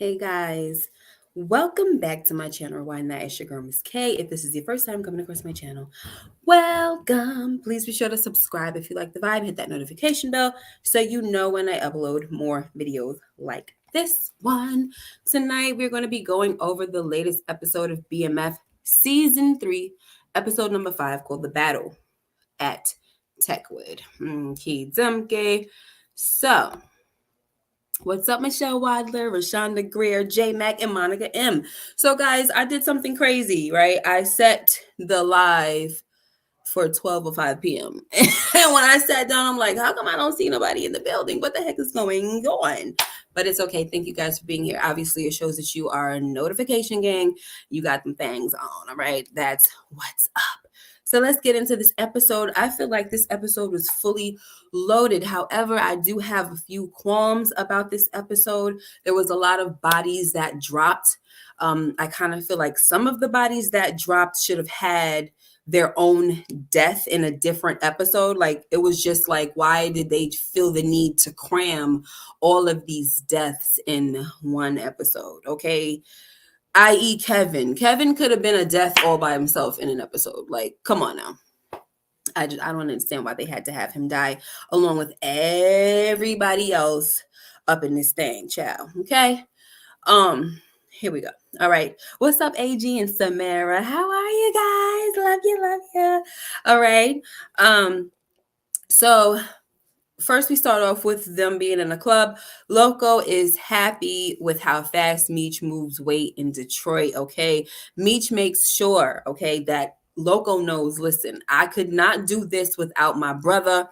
Hey guys, welcome back to my channel. Why not? It's your girl Miss K. If this is your first time coming across my channel, welcome. Please be sure to subscribe if you like the vibe. Hit that notification bell so you know when I upload more videos like this one. Tonight we're going to be going over the latest episode of BMF Season 3, episode number 5, called The Battle at Techwood. So, what's up, Michelle Wadler, Rashonda Greer, J Mac, and Monica M? So, guys, I did something crazy, right? I set the live for 12:05 p.m. And when I sat down, I'm like, how come I don't see nobody in the building? What the heck is going on? But it's okay. Thank you guys for being here. Obviously, it shows that you are a notification gang. You got them things on, all right? That's what's up. So let's get into this episode. I feel like this episode was fully loaded. However, I do have a few qualms about this episode. There was a lot of bodies that dropped. I kind of feel like some of the bodies that dropped should have had their own death in a different episode. Like, it was just like, why did they feel the need to cram all of these deaths in one episode? Okay. I.e. Kevin. Kevin could have been a death all by himself in an episode. Like, come on now. I don't understand why they had to have him die along with everybody else up in this thing, child. Okay. Here we go. All right. What's up, AG and Samara? How are you guys? Love you, love you. All right. So first we start off with them being in a club. Loco is happy with how fast Meech moves weight in Detroit. Okay. Meech makes sure, okay, that Loco knows, listen, I could not do this without my brother.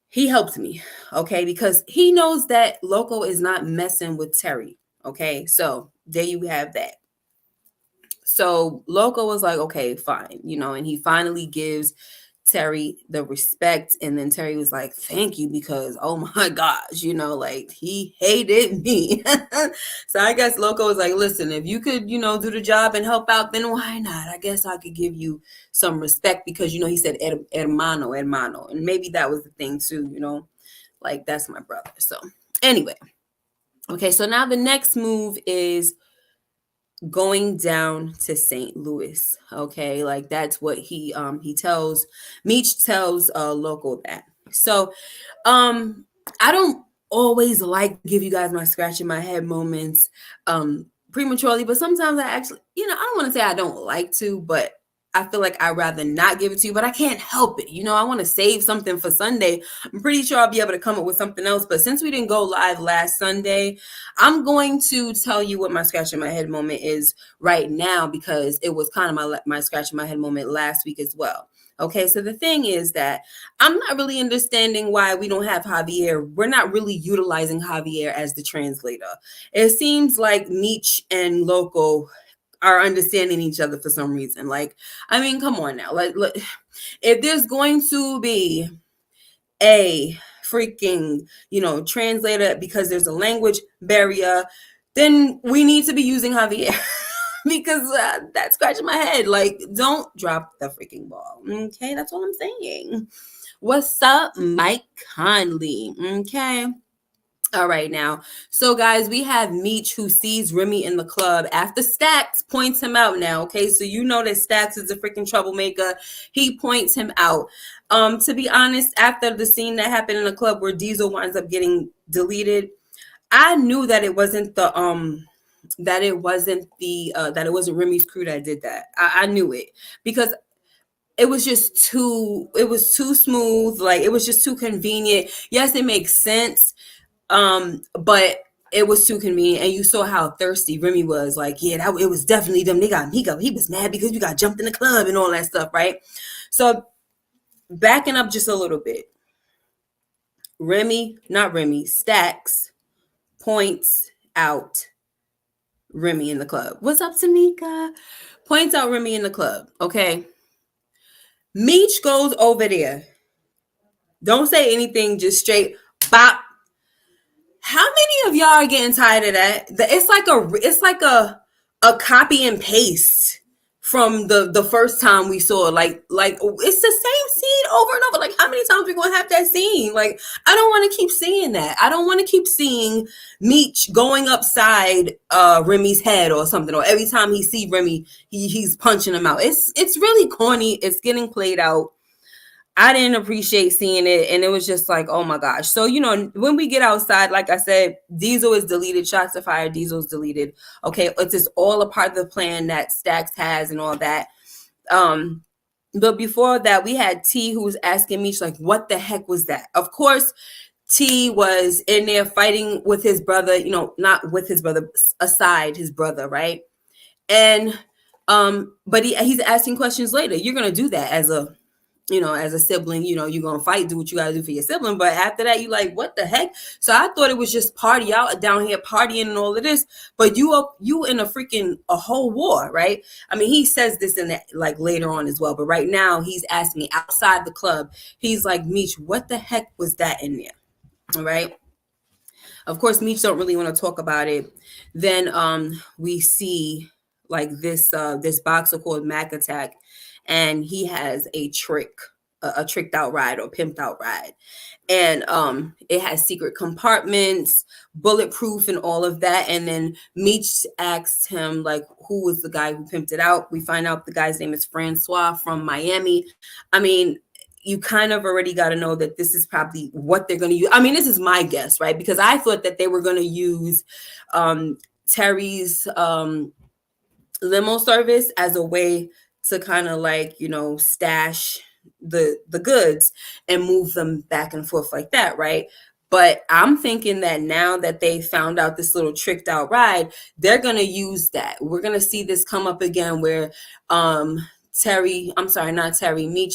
He helped me, okay, because he knows that Loco is not messing with Terry, okay? So there you have that. So Loco was like, okay, fine, and he finally gives Terry the respect, and then Terry was like, thank you, because oh my gosh, like, he hated me. So I guess Loco was like, listen, if you could do the job and help out, then why not? I guess I could give you some respect, because he said hermano, and maybe that was the thing too, like, that's my brother. So anyway, okay, so now the next move is going down to St. Louis. Okay, like, that's what he tells Meech tells Loco that. So I don't always like to give you guys my scratching my head moments prematurely, but sometimes I actually, I don't want to say I don't like to, but I feel like I'd rather not give it to you, but I can't help it. I want to save something for Sunday. I'm pretty sure I'll be able to come up with something else. But since we didn't go live last Sunday, I'm going to tell you what my scratch in my head moment is right now, because it was kind of my scratch in my head moment last week as well. Okay, so the thing is that I'm not really understanding why we don't have Javier. We're not really utilizing Javier as the translator. It seems like Meech and Loco are understanding each other for some reason. Like, I mean, come on now. Like, look, if there's going to be a freaking, translator because there's a language barrier, then we need to be using Javier. Because that's scratching my head. Like, don't drop the freaking ball. Okay, that's all I'm saying. What's up, Mike Conley? Okay. All right, now. So, guys, we have Meech, who sees Remy in the club after Stacks points him out now. Okay, so you know that Stacks is a freaking troublemaker. He points him out. To be honest, after the scene that happened in the club where Diesel winds up getting deleted, I knew that it wasn't that it wasn't Remy's crew that did that. I knew it, because it was too smooth. Like, it was just too convenient. Yes, it makes sense. But it was too convenient, and you saw how thirsty Remy was. Like, yeah, it was definitely them. He was mad because you got jumped in the club and all that stuff, right? So, backing up just a little bit, Stacks points out Remy in the club. What's up, Tamika? Points out Remy in the club. Okay, Meech goes over there. Don't say anything, just straight bop. How many of y'all are getting tired of that? It's like a copy and paste from the first time we saw it. Like it's the same scene over and over. Like, how many times we gonna have that scene? Like, I don't want to keep seeing that. I don't want to keep seeing Meech going upside Remy's head or something, or every time he see Remy, he's punching him out. It's really corny. It's getting played out. I didn't appreciate seeing it, and it was just like, oh my gosh. So, when we get outside, like I said, Diesel is deleted, shots are fired, Diesel's deleted. Okay, it's just all a part of the plan that Stacks has and all that. But before that, we had T, who was asking Meech, like, what the heck was that? Of course, T was in there fighting with his brother, not with his brother, aside his brother, right? And but he's asking questions later. You're gonna do that as a sibling, you're going to fight, do what you got to do for your sibling. But after that, you like, what the heck? So I thought it was just party out down here partying and all of this. But you in a whole war, right? I mean, he says this in that, like, later on as well. But right now he's asking me outside the club. He's like, Meech, what the heck was that in there? All right. Of course, Meech don't really want to talk about it. Then we see like this boxer called Mac Attack, and he has a tricked out ride or pimped out ride. And it has secret compartments, bulletproof, and all of that. And then Meech asked him, like, who was the guy who pimped it out? We find out the guy's name is Francois from Miami. I mean, you kind of already got to know that this is probably what they're going to use. I mean, this is my guess, right? Because I thought that they were going to use Terry's limo service as a way to kind of like, stash the goods and move them back and forth like that, right? But I'm thinking that now that they found out this little tricked out ride, they're going to use that. We're going to see this come up again where Meech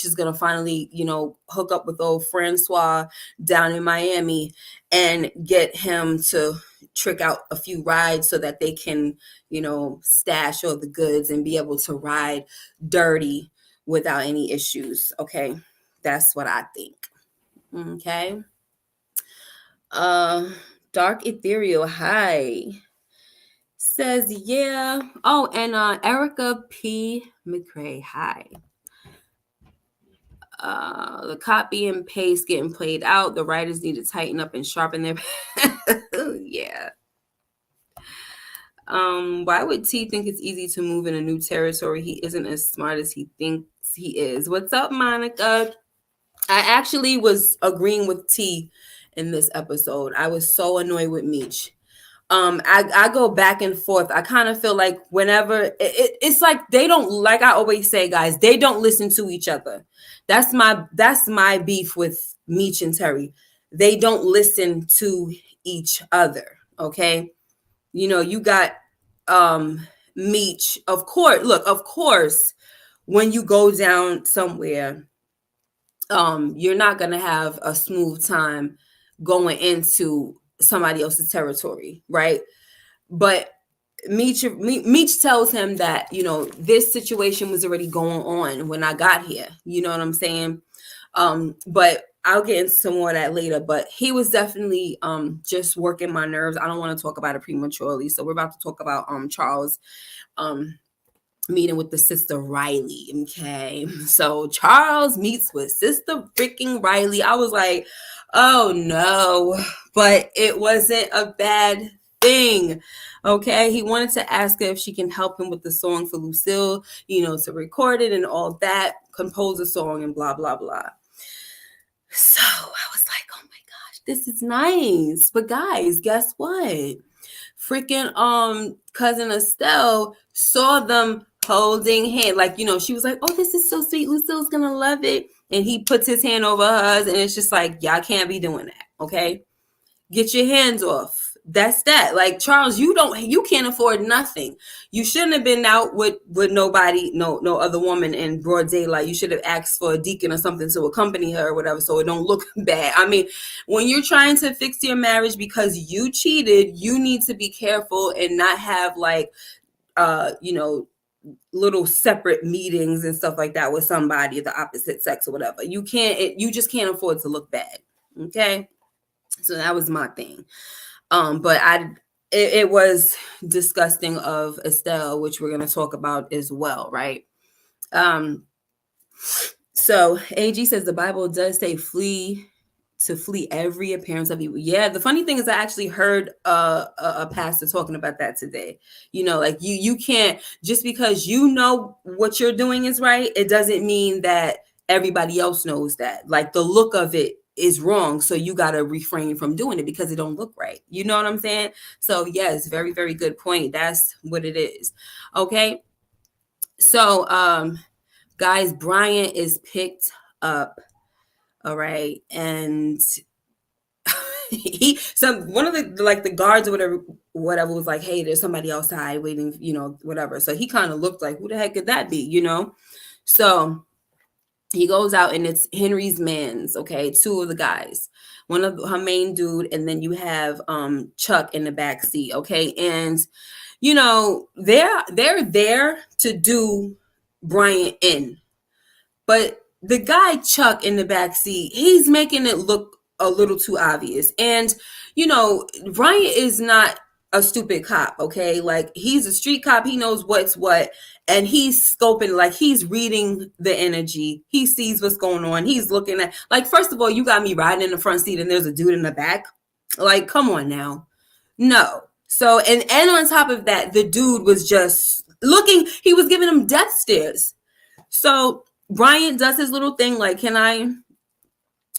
is going to finally, hook up with old Francois down in Miami and get him to trick out a few rides so that they can, stash all the goods and be able to ride dirty without any issues. Okay. That's what I think. Okay. Dark Ethereal, hi. Says, yeah. Oh, and Erica P. McRae, hi. The copy and paste getting played out. The writers need to tighten up and sharpen their yeah. Why would T think it's easy to move in a new territory? He isn't as smart as he thinks he is. What's up, Monica? I actually was agreeing with T in this episode. I was so annoyed with Meech. I go back and forth. I kind of feel like whenever it's like they don't, like I always say, guys, they don't listen to each other. That's my beef with Meech and Terry. They don't listen to each other. Okay. You got Meech. Of course, when you go down somewhere, you're not gonna have a smooth time going into somebody else's territory, right? But Meech tells him that, this situation was already going on when I got here. You know what I'm saying? But I'll get into some more of that later. But he was definitely just working my nerves. I don't want to talk about it prematurely. So we're about to talk about Charles meeting with the sister Riley. Okay. So Charles meets with sister freaking Riley. I was like, oh no, but it wasn't a bad thing. Okay. He wanted to ask her if she can help him with the song for Lucille, to record it and all that, compose a song and blah, blah, blah. So I was like, oh my gosh, this is nice. But guys, guess what? Freaking cousin Estelle saw them holding hand. Like, she was like, oh, this is so sweet. Lucille's gonna love it. And he puts his hand over hers, and it's just like, y'all can't be doing that. Okay. Get your hands off. That's that. Like, Charles, you can't afford nothing. You shouldn't have been out with nobody, no other woman in broad daylight. You should have asked for a deacon or something to accompany her or whatever, so it don't look bad. I mean, when you're trying to fix your marriage because you cheated, you need to be careful and not have like, little separate meetings and stuff like that with somebody of the opposite sex or whatever. You just can't afford to look bad. Okay. So that was my thing. But it was disgusting of Estelle, which we're going to talk about as well. Right. So AG says the Bible does say flee every appearance of evil. Yeah, the funny thing is I actually heard a pastor talking about that today. You know, like you can't, just because you know what you're doing is right, it doesn't mean that everybody else knows that. Like the look of it is wrong, so you got to refrain from doing it because it don't look right. You know what I'm saying? So yes, very very good point. That's what it is. Okay. So guys, Bryant is picked up. All right. And one of the, like, the guards or whatever was like, hey, there's somebody outside waiting, whatever. So he kind of looked like, who the heck could that be? So he goes out and it's Henry's mans, okay, two of the guys, one of her main dude, and then you have Chuck in the back seat, okay. And they're there to do Bryant in. But the guy Chuck in the back seat, he's making it look a little too obvious. And Bryant is not a stupid cop, okay? Like, he's a street cop. He knows what's what, and he's scoping, like, he's reading the energy. He sees what's going on. He's looking at, like, first of all, you got me riding in the front seat and there's a dude in the back. Like, come on now. No. So, and on top of that, the dude was just looking, he was giving him death stares. So Bryant does his little thing, like, can I,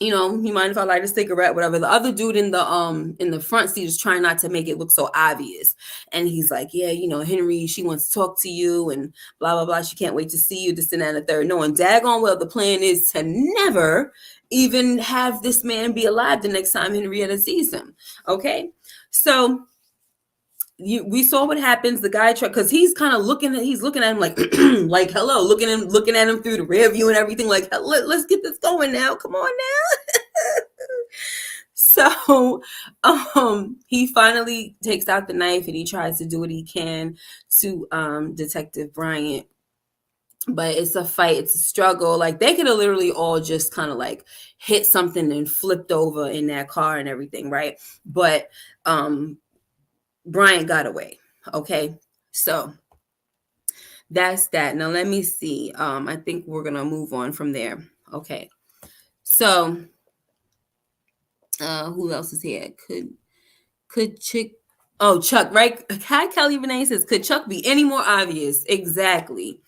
you mind if I light a cigarette, whatever. The other dude in the front seat is trying not to make it look so obvious. And he's like, yeah, Henry, she wants to talk to you and blah, blah, blah. She can't wait to see you, this and that and the third. Knowing daggone well the plan is to never even have this man be alive the next time Henrietta sees him. Okay. So we saw what happens. The guy, because he's kind of looking at him like, like, hello, looking at him through the rear view and everything. Like, let's get this going now. Come on now. So, he finally takes out the knife and he tries to do what he can to Detective Bryant. But it's a fight. It's a struggle. Like, they could have literally all just kind of like hit something and flipped over in that car and everything, right? But Bryant got away. Okay. So that's that. Now let me see. I think we're gonna move on from there. Okay. So who else is here? Could Chuck, right? Hi, Kelly Renee says, could Chuck be any more obvious? Exactly.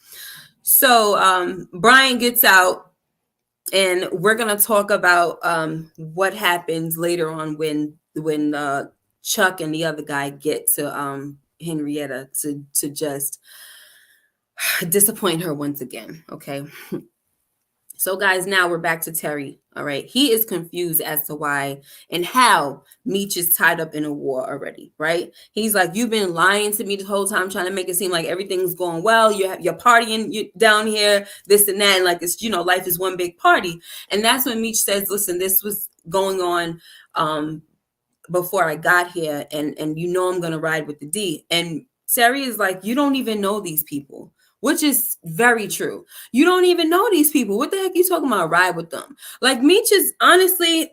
So Bryant gets out, and we're gonna talk about what happens later on when Chuck and the other guy get to Henrietta to just disappoint her once again. Okay. So guys, now we're back to Terry. All right. He is confused as to why and how Meech is tied up in a war already. Right. He's like, you've been lying to me the whole time, trying to make it seem like everything's going well. You're partying down here, this and that. And like, it's, life is one big party. And that's when Meech says, listen, this was going on before I got here, and I'm gonna ride with the D. And Terry is like, you don't even know these people, which is very true. You don't even know these people. What the heck are you talking about? Ride with them? Like, Meech's mindset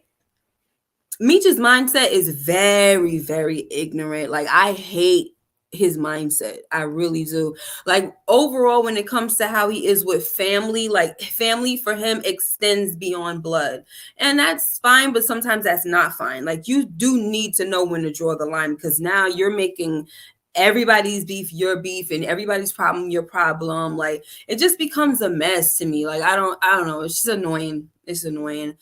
is very, very ignorant. Like, I hate his mindset. I really do. Like, overall, when it comes to how he is with family, like, family for him extends beyond blood. And that's fine, but sometimes that's not fine. Like, you do need to know when to draw the line, because now you're making everybody's beef your beef and everybody's problem your problem. Like, it just becomes a mess to me. Like, I don't know. It's just annoying. It's annoying.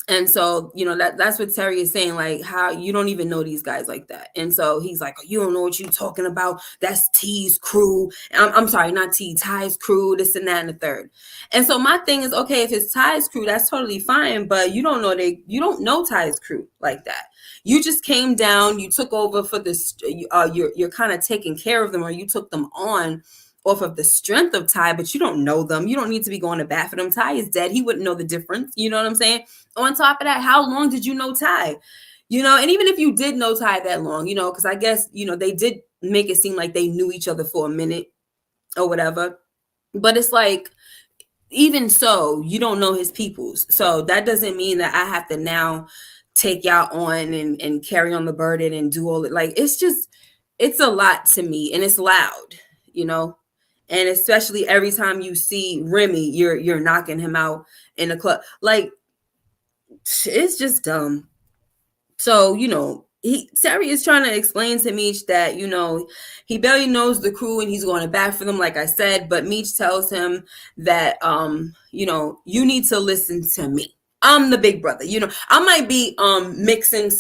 And so, that's what Terry is saying, like, how you don't even know these guys like that. And so he's like, you don't know what you're talking about. That's T's crew. I'm sorry, not T, Ty's crew, this and that and the third. And so my thing is, okay, if it's Ty's crew, that's totally fine. But you don't know Ty's crew like that. You just came down, you took over for this, you're kind of taking care of them, or you took them on off of the strength of Ty, but you don't know them. You don't need to be going to bat for them. Ty is dead. He wouldn't know the difference. You know what I'm saying? On top of that, how long did you know Ty? And even if you did know Ty that long, because I guess, they did make it seem like they knew each other for a minute or whatever. But it's like, even so, you don't know his peoples. So that doesn't mean that I have to now take y'all on and carry on the burden and do all it. Like, it's a lot to me, and it's loud, And especially every time you see Remy, you're knocking him out in the club. Like, it's just dumb. So, Terry is trying to explain to Meech that, he barely knows the crew and he's going to bat for them, like I said. But Meech tells him that, you need to listen to me. I'm the big brother. I might be mixing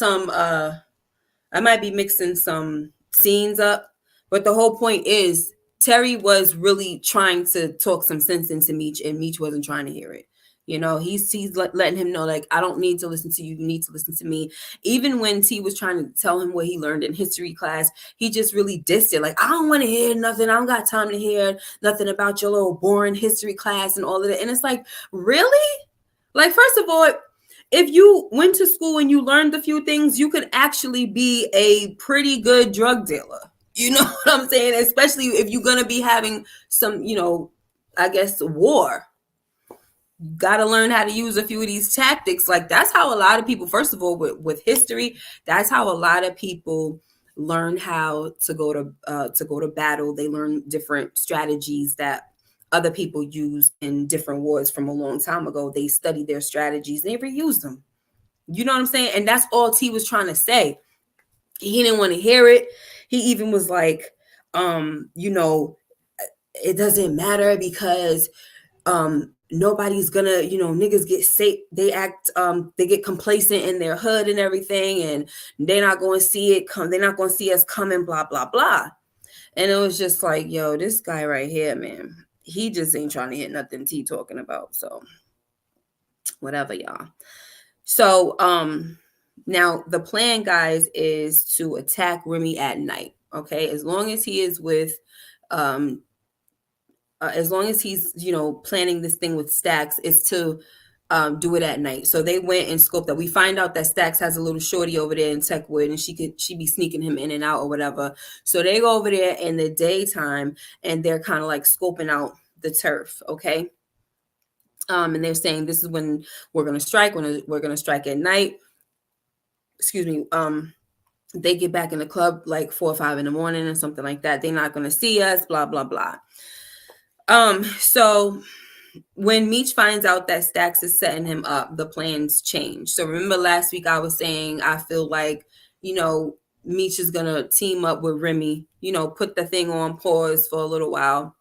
some scenes up, but the whole point is Terry was really trying to talk some sense into Meech, and Meech wasn't trying to hear it. He's letting him know, like, I don't need to listen to you. You need to listen to me. Even when T was trying to tell him what he learned in history class, he just really dissed it. Like, I don't want to hear nothing. I don't got time to hear nothing about your little boring history class and all of that. And it's like, really? Like, first of all, if you went to school and you learned a few things, you could actually be a pretty good drug dealer. You know what I'm saying? Especially if you're going to be having some, I guess, war. You got to learn how to use a few of these tactics. Like, that's how a lot of people, first of all, with history, that's how a lot of people learn how to go to battle. They learn different strategies that other people used in different wars from a long time ago. They study their strategies, they reuse them. You know what I'm saying? And that's all T was trying to say. He didn't want to hear it. He even was like, it doesn't matter because nobody's gonna, niggas get safe. They get complacent in their hood and everything, and they're not going to see it come. They're not going to see us coming, blah, blah, blah. And it was just like, yo, this guy right here, man, he just ain't trying to hit nothing T talking about. So whatever, y'all. So now the plan, guys, is to attack Remy at night. Okay, as long as he is with as long as he's planning this thing with Stacks, is to do it at night. So they went and scoped that. We find out that Stacks has a little shorty over there in Techwood, and she be sneaking him in and out or whatever. So they go over there in the daytime and they're kind of like scoping out the turf. Okay. And they're saying this is when we're gonna strike. When we're gonna strike at night. Excuse me. They get back in the club like 4 or 5 in the morning or something like that. They're not gonna see us. Blah blah blah. So when Meech finds out that Stacks is setting him up, the plans change. So remember last week I was saying I feel like Meech is gonna team up with Remy. Put the thing on pause for a little while.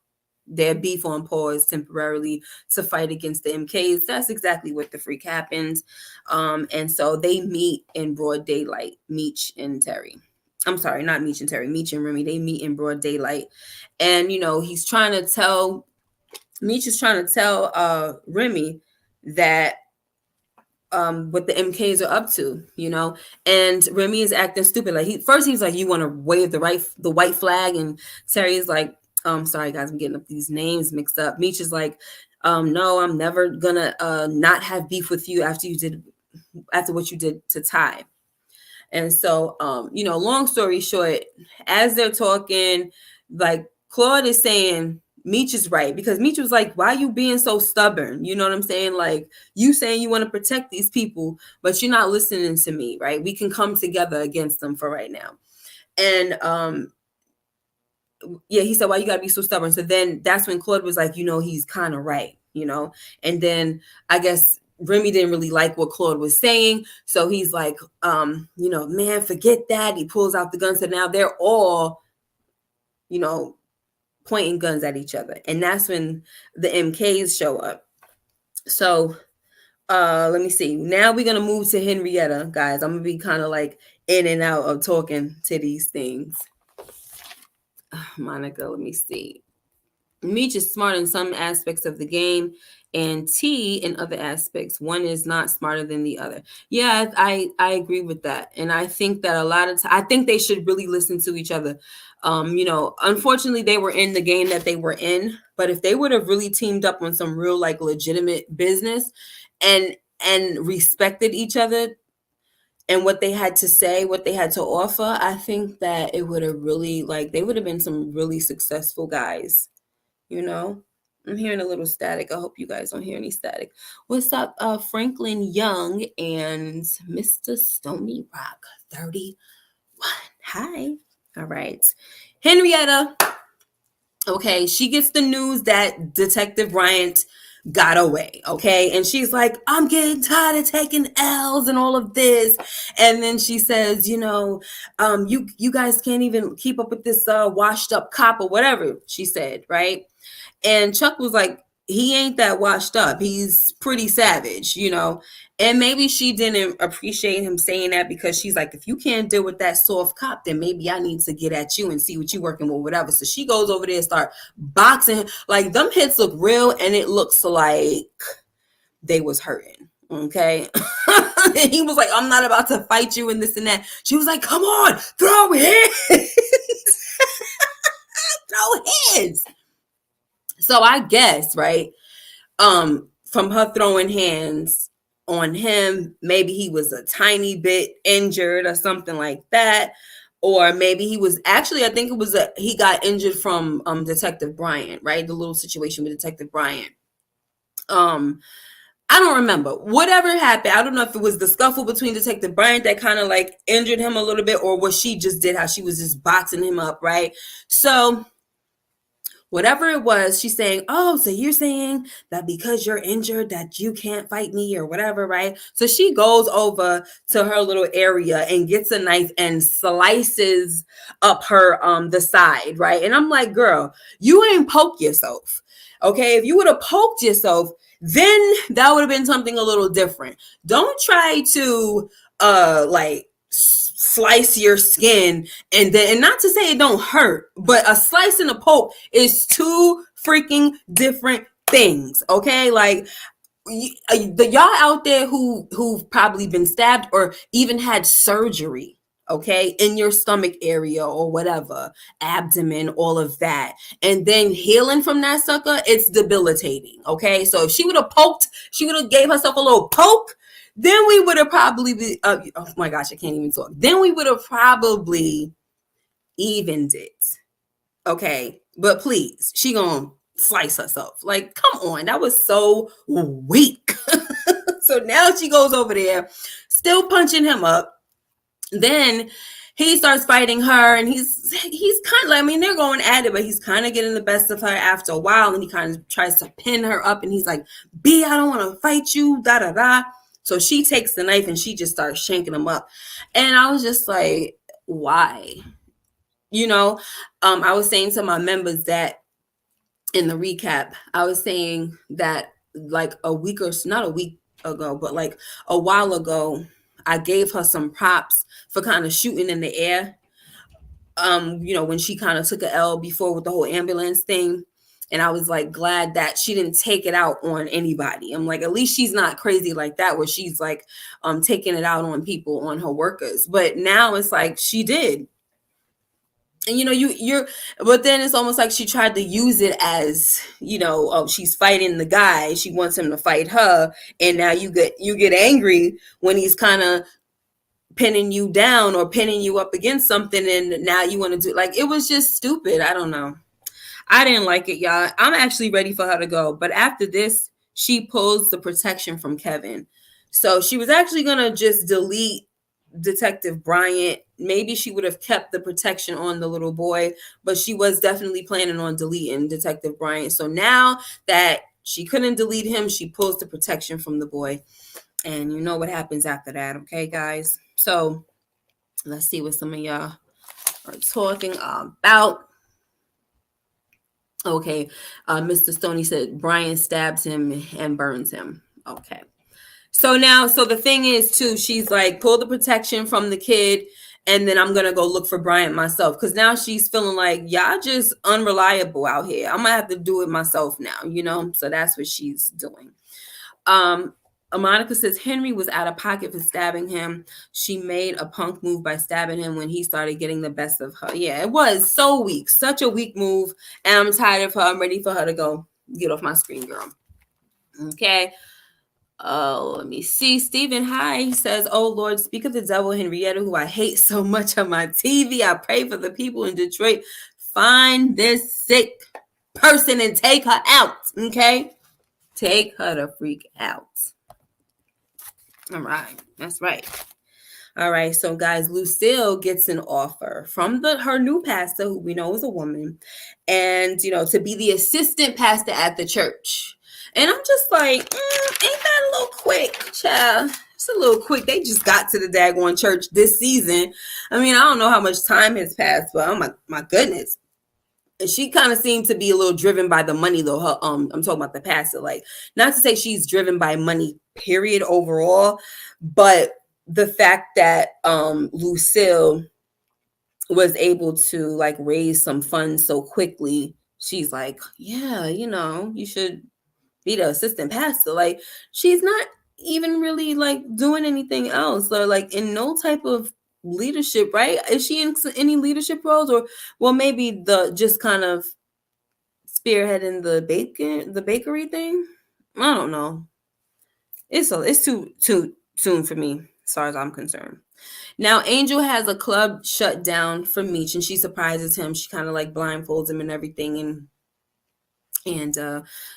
Their beef on pause temporarily to fight against the MKs. That's exactly what the freak happens. And so they meet in broad daylight, Meech and Terry. I'm sorry, not Meech and Terry, Meech and Remy. They meet in broad daylight. And, Meech is trying to tell Remy that what the MKs are up to, and Remy is acting stupid. Like he's like, you want to wave the white flag, and Terry is like, sorry guys, I'm getting up these names mixed up. Meech is like, no, I'm never gonna not have beef with you after what you did to Ty. And so, long story short, as they're talking, like Claude is saying Meech is right, because Meech was like, why are you being so stubborn? You know what I'm saying? Like, you saying you want to protect these people, but you're not listening to me, right? We can come together against them for right now. And he said, why you gotta be so stubborn? So then that's when Claude was like, he's kind of right, and then I guess Remy didn't really like what Claude was saying. So he's like, man, forget that. He pulls out the gun. So now they're all, pointing guns at each other. And that's when the MKs show up. So let me see. Now we're going to move to Henrietta, guys. I'm going to be kind of like in and out of talking to these things. Monica, let me see. Meech is smart in some aspects of the game, and T in other aspects. One is not smarter than the other. Yeah, I agree with that. And I think that a lot of I think they should really listen to each other. Unfortunately, they were in the game that they were in, but if they would have really teamed up on some real like legitimate business and respected each other and what they had to say, what they had to offer, I think that it would have really they would have been some really successful guys. I'm hearing a little static. I hope you guys don't hear any static. What's up, Franklin Young and Mr. Stony Rock 31? Hi. All right. Henrietta. Okay, she gets the news that Detective Bryant got away. Okay, and she's like, I'm getting tired of taking L's and all of this. And then she says, you guys can't even keep up with this washed up cop or whatever she said, right? And Chuck was like, he ain't that washed up. He's pretty savage. And maybe she didn't appreciate him saying that because she's like, if you can't deal with that soft cop, then maybe I need to get at you and see what you working with, whatever. So she goes over there and start boxing. Like, them hits look real, and it looks like they was hurting. Okay. And he was like, I'm not about to fight you and this and that. She was like, come on, throw hands. Throw hands. So I guess, right, from her throwing hands on him, maybe he was a tiny bit injured or something like that. Or maybe he was actually, I think it was he got injured from Detective Bryant, right? The little situation with Detective Bryant. I don't remember. Whatever happened, I don't know if it was the scuffle between Detective Bryant that kind of like injured him a little bit, or what she just did, how she was just boxing him up, right? So whatever it was, she's saying, oh, so you're saying that because you're injured that you can't fight me or whatever, right? So she goes over to her little area and gets a knife and slices up her the side, right? And I'm like, girl, you ain't poke yourself. Okay, if you would have poked yourself, then that would have been something a little different. Don't try to like slice your skin, and not to say it don't hurt, but a slice and a poke is two freaking different things. Okay, like the y'all out there who've probably been stabbed or even had surgery, okay, in your stomach area or whatever, abdomen, all of that, and then healing from that sucker, it's debilitating. Okay, so if she would have poked, she would have gave herself a little poke, then we would have probably be oh my gosh, I can't even talk. Then we would have probably evened it. Okay, but please, she gonna slice herself. Like, come on, that was so weak. So now she goes over there, still punching him up. Then he starts fighting her, and he's kind of like, I mean, they're going at it, but he's kind of getting the best of her after a while, and he kind of tries to pin her up, and he's like, B, I don't want to fight you, da da da. So she takes the knife and she just starts shanking him up. And I was just like, why? I was saying to my members that in the recap, I was saying that like not a week ago, but like a while ago, I gave her some props for kind of shooting in the air. When she kind of took a L before with the whole ambulance thing. And I was like glad that she didn't take it out on anybody. I'm like, at least she's not crazy like that, where she's like taking it out on people, on her workers. But now it's like she did. And but then it's almost like she tried to use it as, oh, she's fighting the guy, she wants him to fight her, and now you get angry when he's kind of pinning you down or pinning you up against something, and now you want to do, like, it was just stupid. I don't know. I didn't like it, y'all. I'm actually ready for her to go, but after this, she pulls the protection from Kevin. So she was actually gonna just delete Detective Bryant. Maybe she would have kept the protection on the little boy, but she was definitely planning on deleting Detective Bryant. So now that she couldn't delete him, she pulls the protection from the boy. And you know what happens after that, okay, guys? So let's see what some of y'all are talking about. Okay, Mr. Stoney said Brian stabs him and burns him. Okay. So the thing is too, she's like, pull the protection from the kid, and then I'm gonna go look for Bryant myself, because now she's feeling like, y'all just unreliable out here. I'm gonna have to do it myself now, so that's what she's doing. Monica says Henry was out of pocket for stabbing him. She made a punk move by stabbing him when he started getting the best of her. Yeah, it was so weak, such a weak move, and I'm tired of her. I'm ready for her to go. Get off my screen, girl. Okay. Oh, let me see. Stephen, hi. He says, oh, Lord, speak of the devil, Henrietta, who I hate so much on my TV. I pray for the people in Detroit. Find this sick person and take her out, okay? Take her to freak out. All right. That's right. All right, so guys, Lucille gets an offer from her new pastor, who we know is a woman, and to be the assistant pastor at the church. And I'm just like, ain't that a little quick, child? It's a little quick. They just got to the daggone church this season. I mean, I don't know how much time has passed, but oh my goodness. And she kind of seemed to be a little driven by the money, though. I'm talking about the pastor. Like, not to say she's driven by money, period, overall, but the fact that Lucille was able to like raise some funds so quickly, she's like, yeah, you should be the assistant pastor. Like, she's not even really like doing anything else, or like in no type of leadership, right? Is she in any leadership roles, or well, maybe the just kind of spearheading the bakery thing? I don't know. It's too soon for me, as far as I'm concerned. Now, Angel has a club shut down for Meech, and she surprises him. She kind of like blindfolds him and everything, and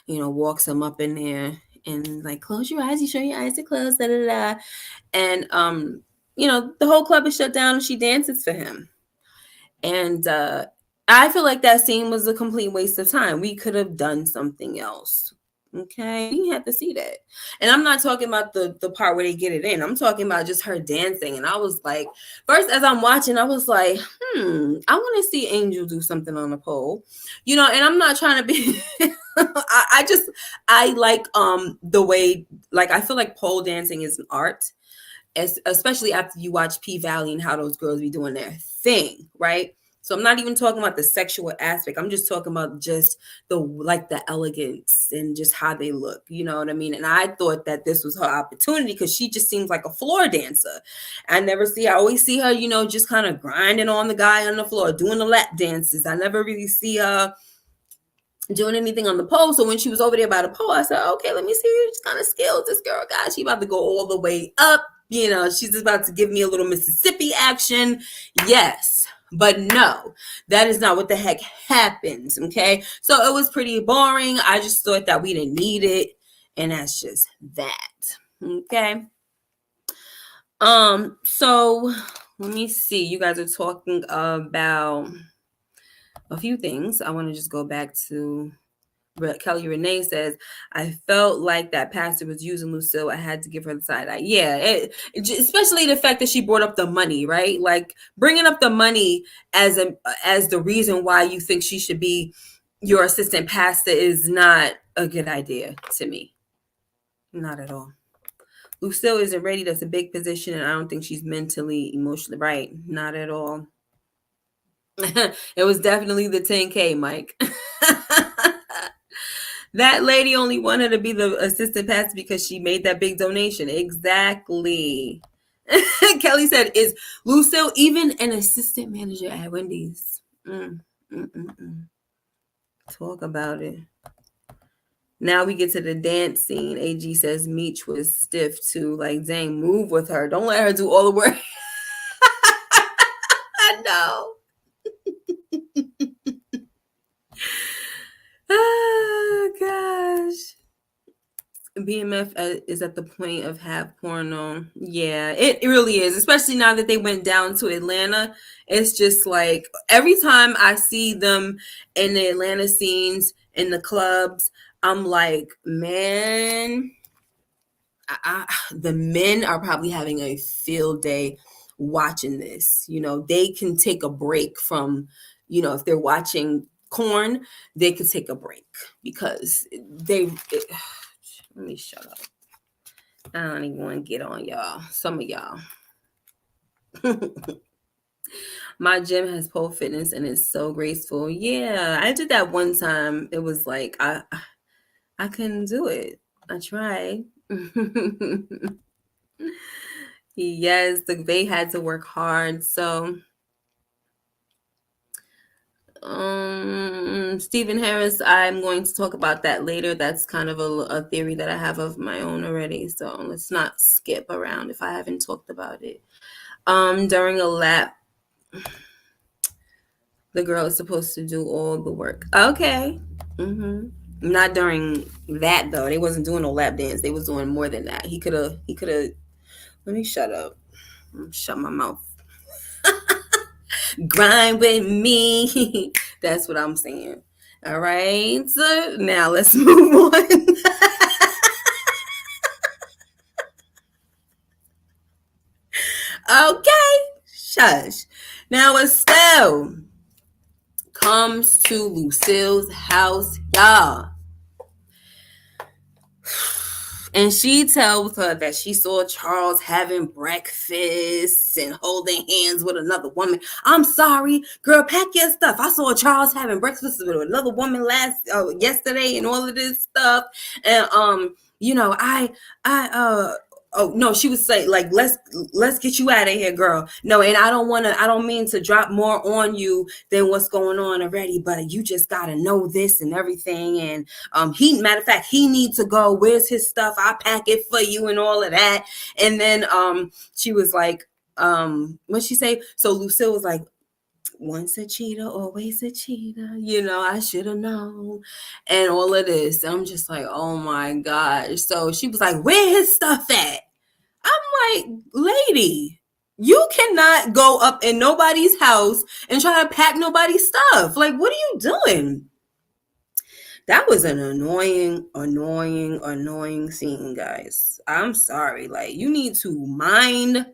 walks him up in there and like, close your eyes. You show your eyes to close, da da da. And the whole club is shut down, and she dances for him. And I feel like that scene was a complete waste of time. We could have done something else. Okay, you have to see that. And I'm not talking about the part where they get it in. I'm talking about just her dancing. And I was like, first, as I'm watching, I was like, I want to see Angel do something on the pole. And I'm not trying to be I like the way, like, I feel like pole dancing is an art, especially after you watch P Valley and how those girls be doing their thing, right? So I'm not even talking about the sexual aspect. I'm just talking about just the elegance and just how they look. You know what I mean? And I thought that this was her opportunity, because she just seems like a floor dancer. I always see her, just kind of grinding on the guy on the floor, doing the lap dances. I never really see her doing anything on the pole. So when she was over there by the pole, I said, okay, let me see what kind of skills this girl got. She about to go all the way up. She's about to give me a little Mississippi action. Yes. But no, that is not what the heck happens. Okay. So it was pretty boring. I just thought that we didn't need it. And that's just that. Okay. So let me see. You guys are talking about a few things. I want to just go back to Kelly Renee says, I felt like that pastor was using Lucille. I had to give her the side eye. Yeah, especially the fact that she brought up the money, right? Like, bringing up the money as the reason why you think she should be your assistant pastor is not a good idea to me. Not at all. Lucille isn't ready. That's a big position, and I don't think she's mentally, emotionally right. Not at all. It was definitely the 10K, Mike. That lady only wanted to be the assistant pastor because she made that big donation. Exactly. Kelly said, is Lucille even an assistant manager at Wendy's? Talk about it. Now we get to the dance scene. AG says Meech was stiff too. Like, dang, move with her. Don't let her do all the work. I know. Oh, gosh. BMF is at the point of half porno. Yeah, it really is, especially now that they went down to Atlanta. It's just like every time I see them in the Atlanta scenes, in the clubs, I'm like, man, the men are probably having a field day watching this. They can take a break from, if they're watching Corn, they could take a break because let me shut up. I don't even want to get on y'all. Some of y'all. My gym has pole fitness and it's so graceful. Yeah, I did that one time. It was like I couldn't do it. I tried. Yes, they had to work hard. So Stephen Harris, I'm going to talk about that later. That's kind of a theory that I have of my own already. So let's not skip around if I haven't talked about it. During a lap, the girl is supposed to do all the work. Okay. Not during that though. They wasn't doing no lap dance. They was doing more than that. He could have. Let me shut up. Shut my mouth. Grind with me. That's what I'm saying. All right. So now let's move on. Okay. Shush. Now Estelle comes to Lucille's house, y'all. And she tells her that she saw Charles having breakfast and holding hands with another woman. I'm sorry, girl, pack your stuff. I saw Charles having breakfast with another woman yesterday and all of this stuff. And oh no, she was saying like let's get you out of here, girl. No, and I don't mean to drop more on you than what's going on already, but you just gotta know this and everything. And matter of fact, he needs to go. Where's his stuff? I'll pack it for you and all of that. And then she was like, what'd she say? So Lucille was like, once a cheater, always a cheater. I should have known. And all of this. I'm just like, oh my gosh. So she was like, where his stuff at? I'm like, lady, you cannot go up in nobody's house and try to pack nobody's stuff. Like, what are you doing? That was an annoying scene, guys. I'm sorry. Like, you need to mind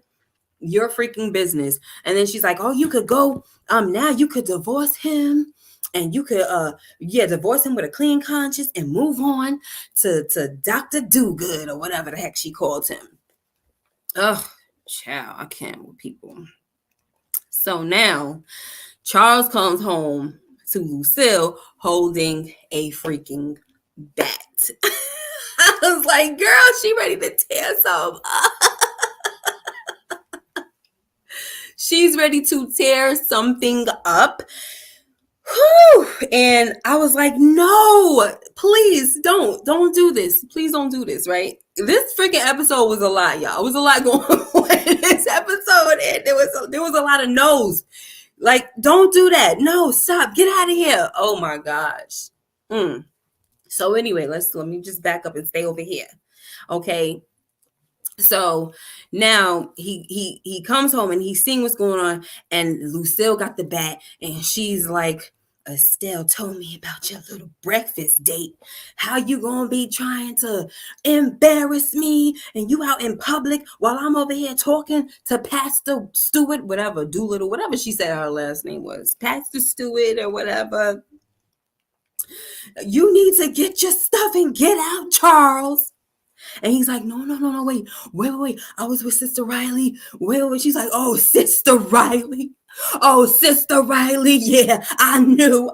your freaking business. And then she's like, oh, you could go, now you could divorce him. And you could, divorce him with a clean conscience and move on to Dr. Dogood or whatever the heck she called him. Ugh, child, I can't with people. So now Charles comes home to Lucille holding a freaking bat. I was like, girl, she ready to tear some up. She's ready to tear something up. Whew. And I was like, no, please don't do this. Please don't do this, right? This freaking episode was a lot, y'all. It was a lot going on in this episode, and there was a lot of no's. Like, don't do that. No, stop. Get out of here. Oh my gosh. So anyway, let me just back up and stay over here. Okay. So now he comes home and he's seeing what's going on, and Lucille got the bat, and she's like, Estelle told me about your little breakfast date. How you gonna be trying to embarrass me and you out in public while I'm over here talking to Pastor Stewart, whatever, Doolittle, whatever she said her last name was, Pastor Stewart or whatever. You need to get your stuff and get out, Charles. And he's like, no, wait. I was with Sister Riley. Wait. She's like, oh, Sister Riley. Yeah, I knew.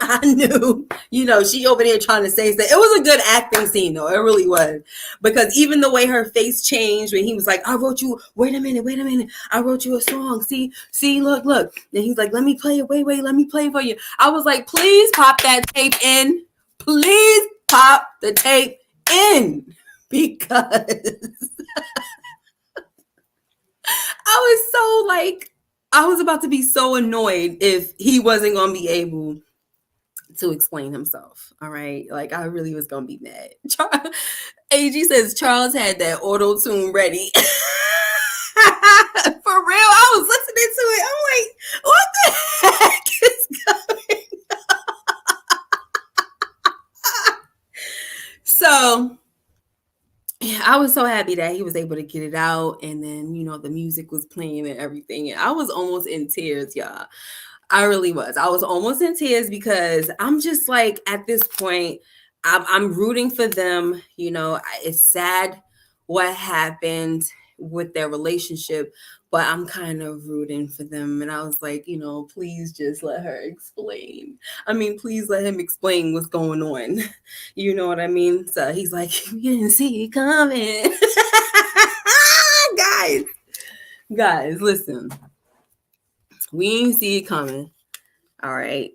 She over there trying to say that. It was a good acting scene, though. It really was. Because even the way her face changed when he was like, I wrote you, wait a minute. I wrote you a song. See, look. And he's like, let me play it. Wait, let me play it for you. I was like, please pop that tape in. Please pop the tape in. Because I was about to be so annoyed if he wasn't going to be able to explain himself. All right. Like, I really was going to be mad. AG says Charles had that auto tune ready. For real. I was listening to it. I'm like, what the heck is going on? So, yeah, I was so happy that he was able to get it out, and then the music was playing and everything, and I was almost in tears, y'all. I really was. I was almost in tears because I'm just like, at this point, I'm rooting for them. It's sad what happened with their relationship, but I'm kind of rooting for them. And I was like, please just let her explain. Please let him explain what's going on. You know what I mean? So he's like, you didn't see it coming. Guys, listen. We didn't see it coming. All right.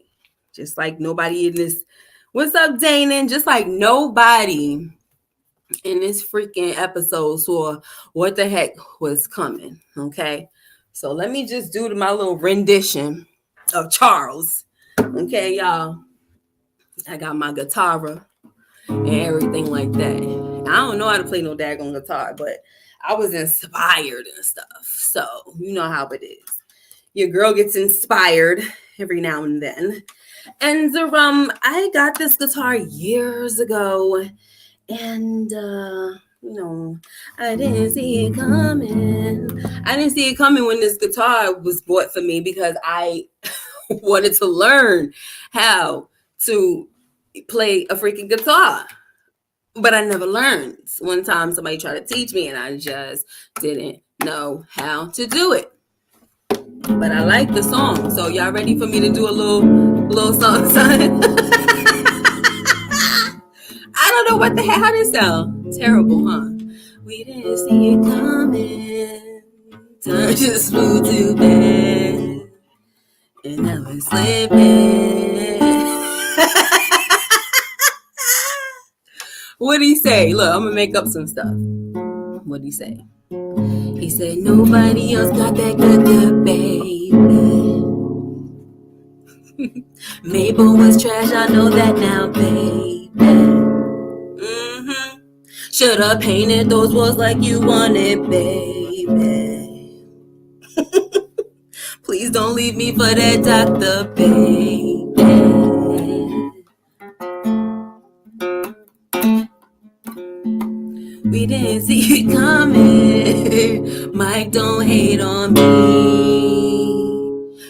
Just like nobody in this. What's up, Danon? Just like nobody in this freaking episode saw what the heck was coming. Okay. So let me just do my little rendition of Charles. Okay, y'all. I got my guitar and everything like that. I don't know how to play no daggone guitar, but I was inspired and stuff. So you know how it is. Your girl gets inspired every now and then. And I got this guitar years ago, and I didn't see it coming. I didn't see it coming when this guitar was bought for me because I wanted to learn how to play a freaking guitar. But I never learned. One time somebody tried to teach me and I just didn't know how to do it. But I like the song. So y'all ready for me to do a little something? I don't know what the hell. How did it sound? Terrible, huh? We didn't see it coming. Time just flew to bed. And now it's slipping. What'd he say? Look, I'm gonna make up some stuff. What'd he say? He said, nobody else got that good, baby. Mabel was trash, I know that now, baby. Should've painted those walls like you wanted, baby. Please don't leave me for that doctor, baby. We didn't see it coming. Mike, don't hate on me.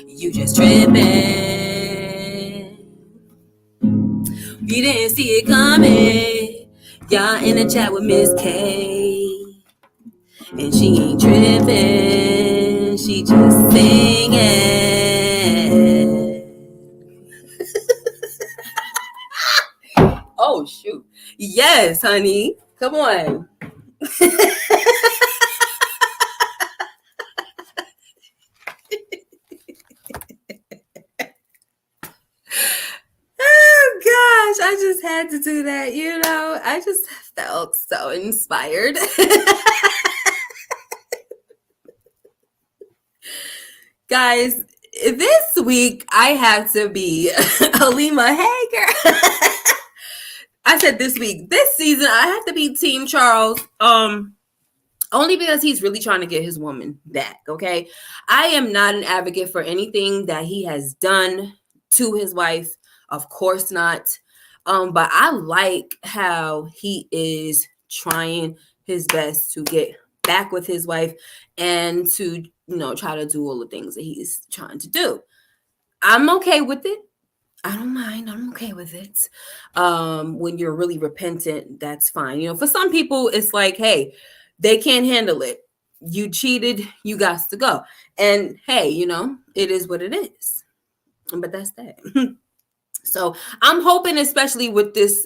You just tripping. We didn't see it coming. Y'all in the chat with Miss K. And she ain't tripping. She just singing. Oh, shoot. Yes, honey. Come on. Oh gosh, I just had to do that, I just felt so inspired. Guys, this week I had to be Halima Hager. I said this week, this season, I have to be Team Charles. Only because he's really trying to get his woman back, okay? I am not an advocate for anything that he has done to his wife. Of course not. But I like how he is trying his best to get back with his wife and to, try to do all the things that he's trying to do. I'm okay with it. I don't mind. I'm okay with it. When you're really repentant, that's fine. For some people, it's like, hey, they can't handle it. You cheated, you got to go. And hey, it is what it is. But that's that. So I'm hoping, especially with this,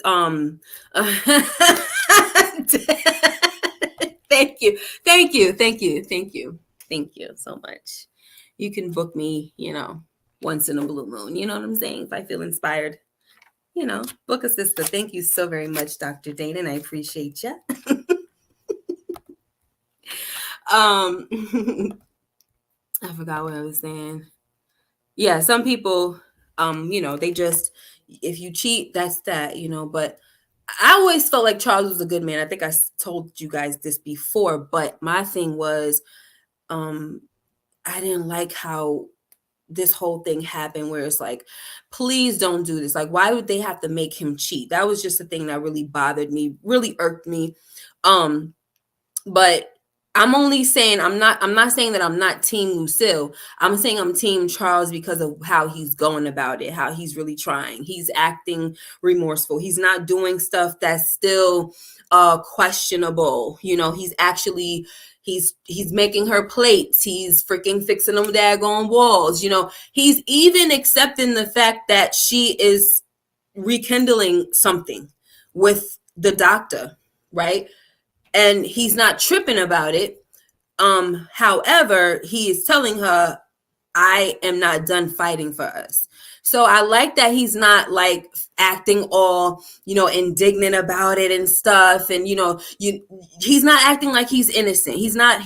thank you so much. You can book me, once in a blue moon. You know what I'm saying? If I feel inspired, book a sister. Thank you so very much, Dr. Dana, and I appreciate you. I forgot what I was saying. Yeah, some people, they just, if you cheat, that's that, but I always felt like Charles was a good man. I think I told you guys this before, but my thing was, I didn't like how this whole thing happened where it's like, please don't do this. Like, why would they have to make him cheat? That was just the thing that really bothered me, really irked me. But I'm only saying, I'm not saying that I'm not Team Lucille. I'm saying I'm Team Charles because of how he's going about it, how he's really trying. He's acting remorseful. He's not doing stuff that's still questionable. He's actually, he's making her plates. He's freaking fixing them daggone walls. He's even accepting the fact that she is rekindling something with the doctor, right? And he's not tripping about it. However, he is telling her, I am not done fighting for us. So I like that he's not like acting all, indignant about it and stuff. And, he's not acting like he's innocent. He's not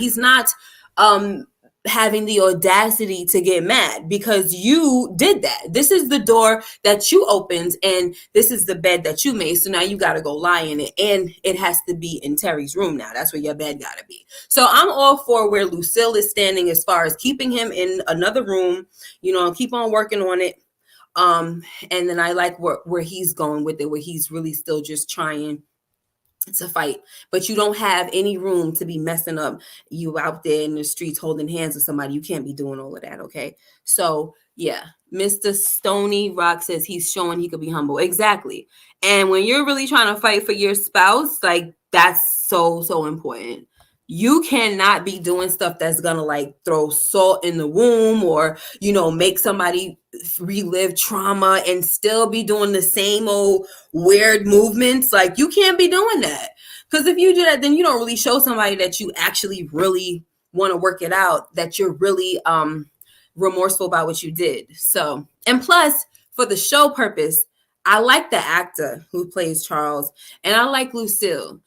having the audacity to get mad because you did that. This is the door that you opened and this is the bed that you made. So now you got to go lie in it, and it has to be in Terry's room now. That's where your bed got to be. So I'm all for where Lucille is standing as far as keeping him in another room, keep on working on it. And then I like where he's going with it, where he's really still just trying to fight, but you don't have any room to be messing up. You out there in the streets holding hands with somebody. You can't be doing all of that. Okay. So yeah, Mr. Stony Rock says he's showing he could be humble. Exactly. And when you're really trying to fight for your spouse, like that's so important. You cannot be doing stuff that's gonna like throw salt in the wound or make somebody relive trauma and still be doing the same old weird movements. Like you can't be doing that, because if you do that, then you don't really show somebody that you actually really want to work it out, that you're really remorseful about what you did. So, and plus for the show purpose, I like the actor who plays Charles and I like Lucille.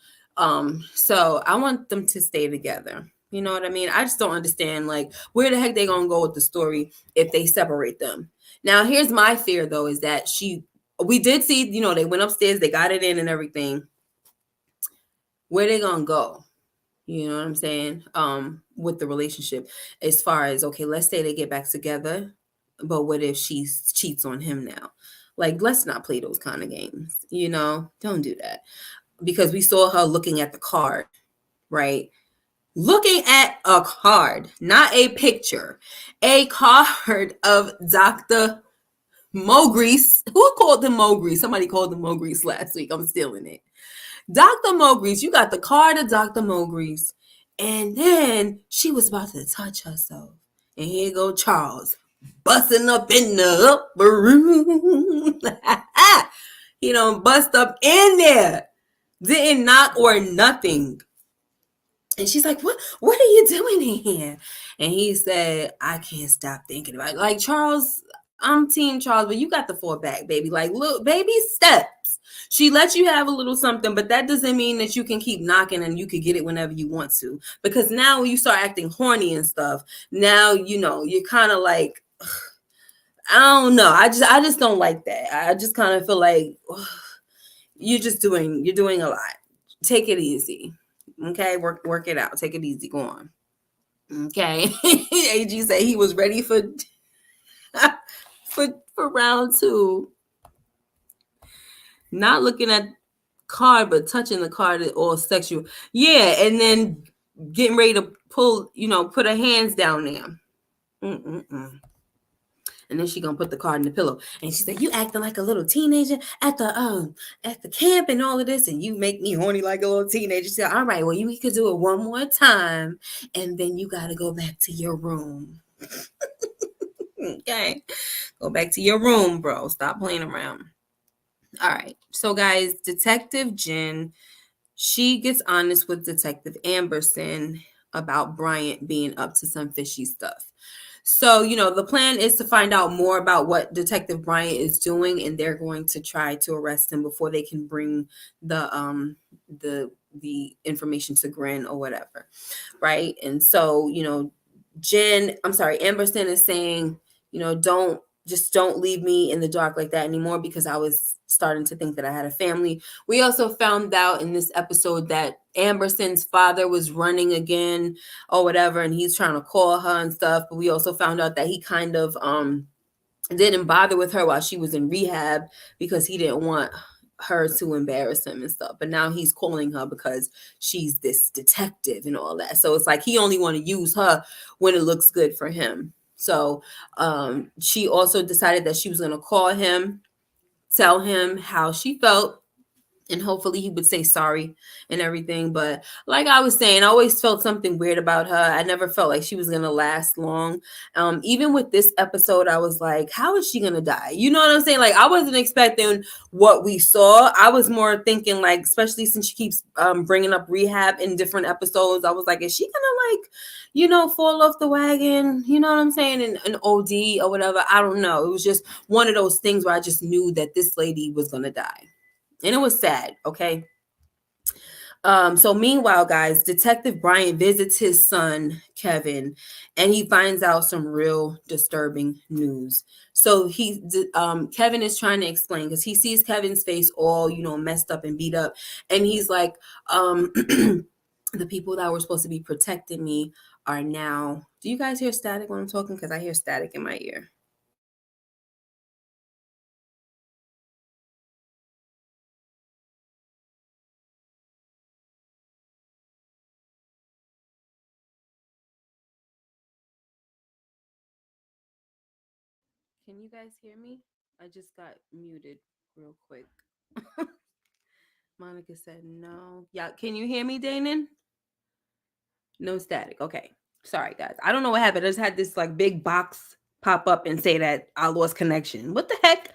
So I want them to stay together. You know what I mean? I just don't understand, like, where the heck they gonna go with the story if they separate them. Now, here's my fear, though, is that we did see, they went upstairs, they got it in and everything. Where they gonna go? You know what I'm saying? With the relationship, as far as, okay, let's say they get back together, but what if she cheats on him now? Like, let's not play those kind of games. Don't do that. Because we saw her looking at the card, right? Looking at a card, not a picture, a card of Dr. Mogrease. Who called him Mogrease? Somebody called him Mogrease last week. I'm stealing it. Dr. Mogrease, you got the card of Dr. Mogrease. And then she was about to touch herself. And here go Charles, busting up in the upper room. He done bust up in there. Didn't knock or nothing. And she's like, what are you doing here? And he said, I can't stop thinking about it. Like, Charles, I'm Team Charles, but you got to fall back, baby. Like, look, baby steps. She lets you have a little something, but that doesn't mean that you can keep knocking and you can get it whenever you want to. Because now when you start acting horny and stuff, now, you're kind of like, I don't know. I just don't like that. I just kind of feel like you're doing a lot. Take it easy. Okay, work it out. Take it easy. Go on. Okay. AG said he was ready for round 2. Not looking at card, but touching the card is all sexual. Yeah, and then getting ready to pull, put her hands down there. And then she gonna put the card in the pillow. And she said, you acting like a little teenager at the camp and all of this, and you make me horny like a little teenager. She said, all right, well, we could do it one more time, and then you gotta go back to your room. Okay. Go back to your room, bro. Stop playing around. All right. So guys, Detective Jen, she gets honest with Detective Amberson about Bryant being up to some fishy stuff. So, the plan is to find out more about what Detective Bryant is doing, and they're going to try to arrest him before they can bring the information to Grin or whatever, right? And so, Amberson is saying, don't leave me in the dark like that anymore, because I was starting to think that I had a family. We also found out in this episode that Amberson's father was running again or whatever, and he's trying to call her and stuff. But we also found out that he kind of didn't bother with her while she was in rehab because he didn't want her to embarrass him and stuff. But now he's calling her because she's this detective and all that. So it's like he only want to use her when it looks good for him. So she also decided that she was going to call him, tell him how she felt, and hopefully he would say sorry and everything. But like I was saying, I always felt something weird about her. I never felt like she was going to last long. Even with this episode, I was like, how is she going to die? You know what I'm saying? Like, I wasn't expecting what we saw. I was more thinking, like, especially since she keeps bringing up rehab in different episodes, I was like, is she going to, like, fall off the wagon? You know what I'm saying? An OD or whatever. I don't know. It was just one of those things where I just knew that this lady was going to die. And it was sad, okay? So meanwhile, guys, Detective Bryant visits his son, Kevin, and he finds out some real disturbing news. So Kevin is trying to explain because he sees Kevin's face all, messed up and beat up. And he's like, the people that were supposed to be protecting me are now. Do you guys hear static when I'm talking? Because I hear static in my ear. Can you guys hear me? I just got muted real quick. Monica said no. Yeah, can you hear me, Danon? No static. Okay. Sorry, guys. I don't know what happened. I just had this like big box pop up and say that I lost connection. What the heck?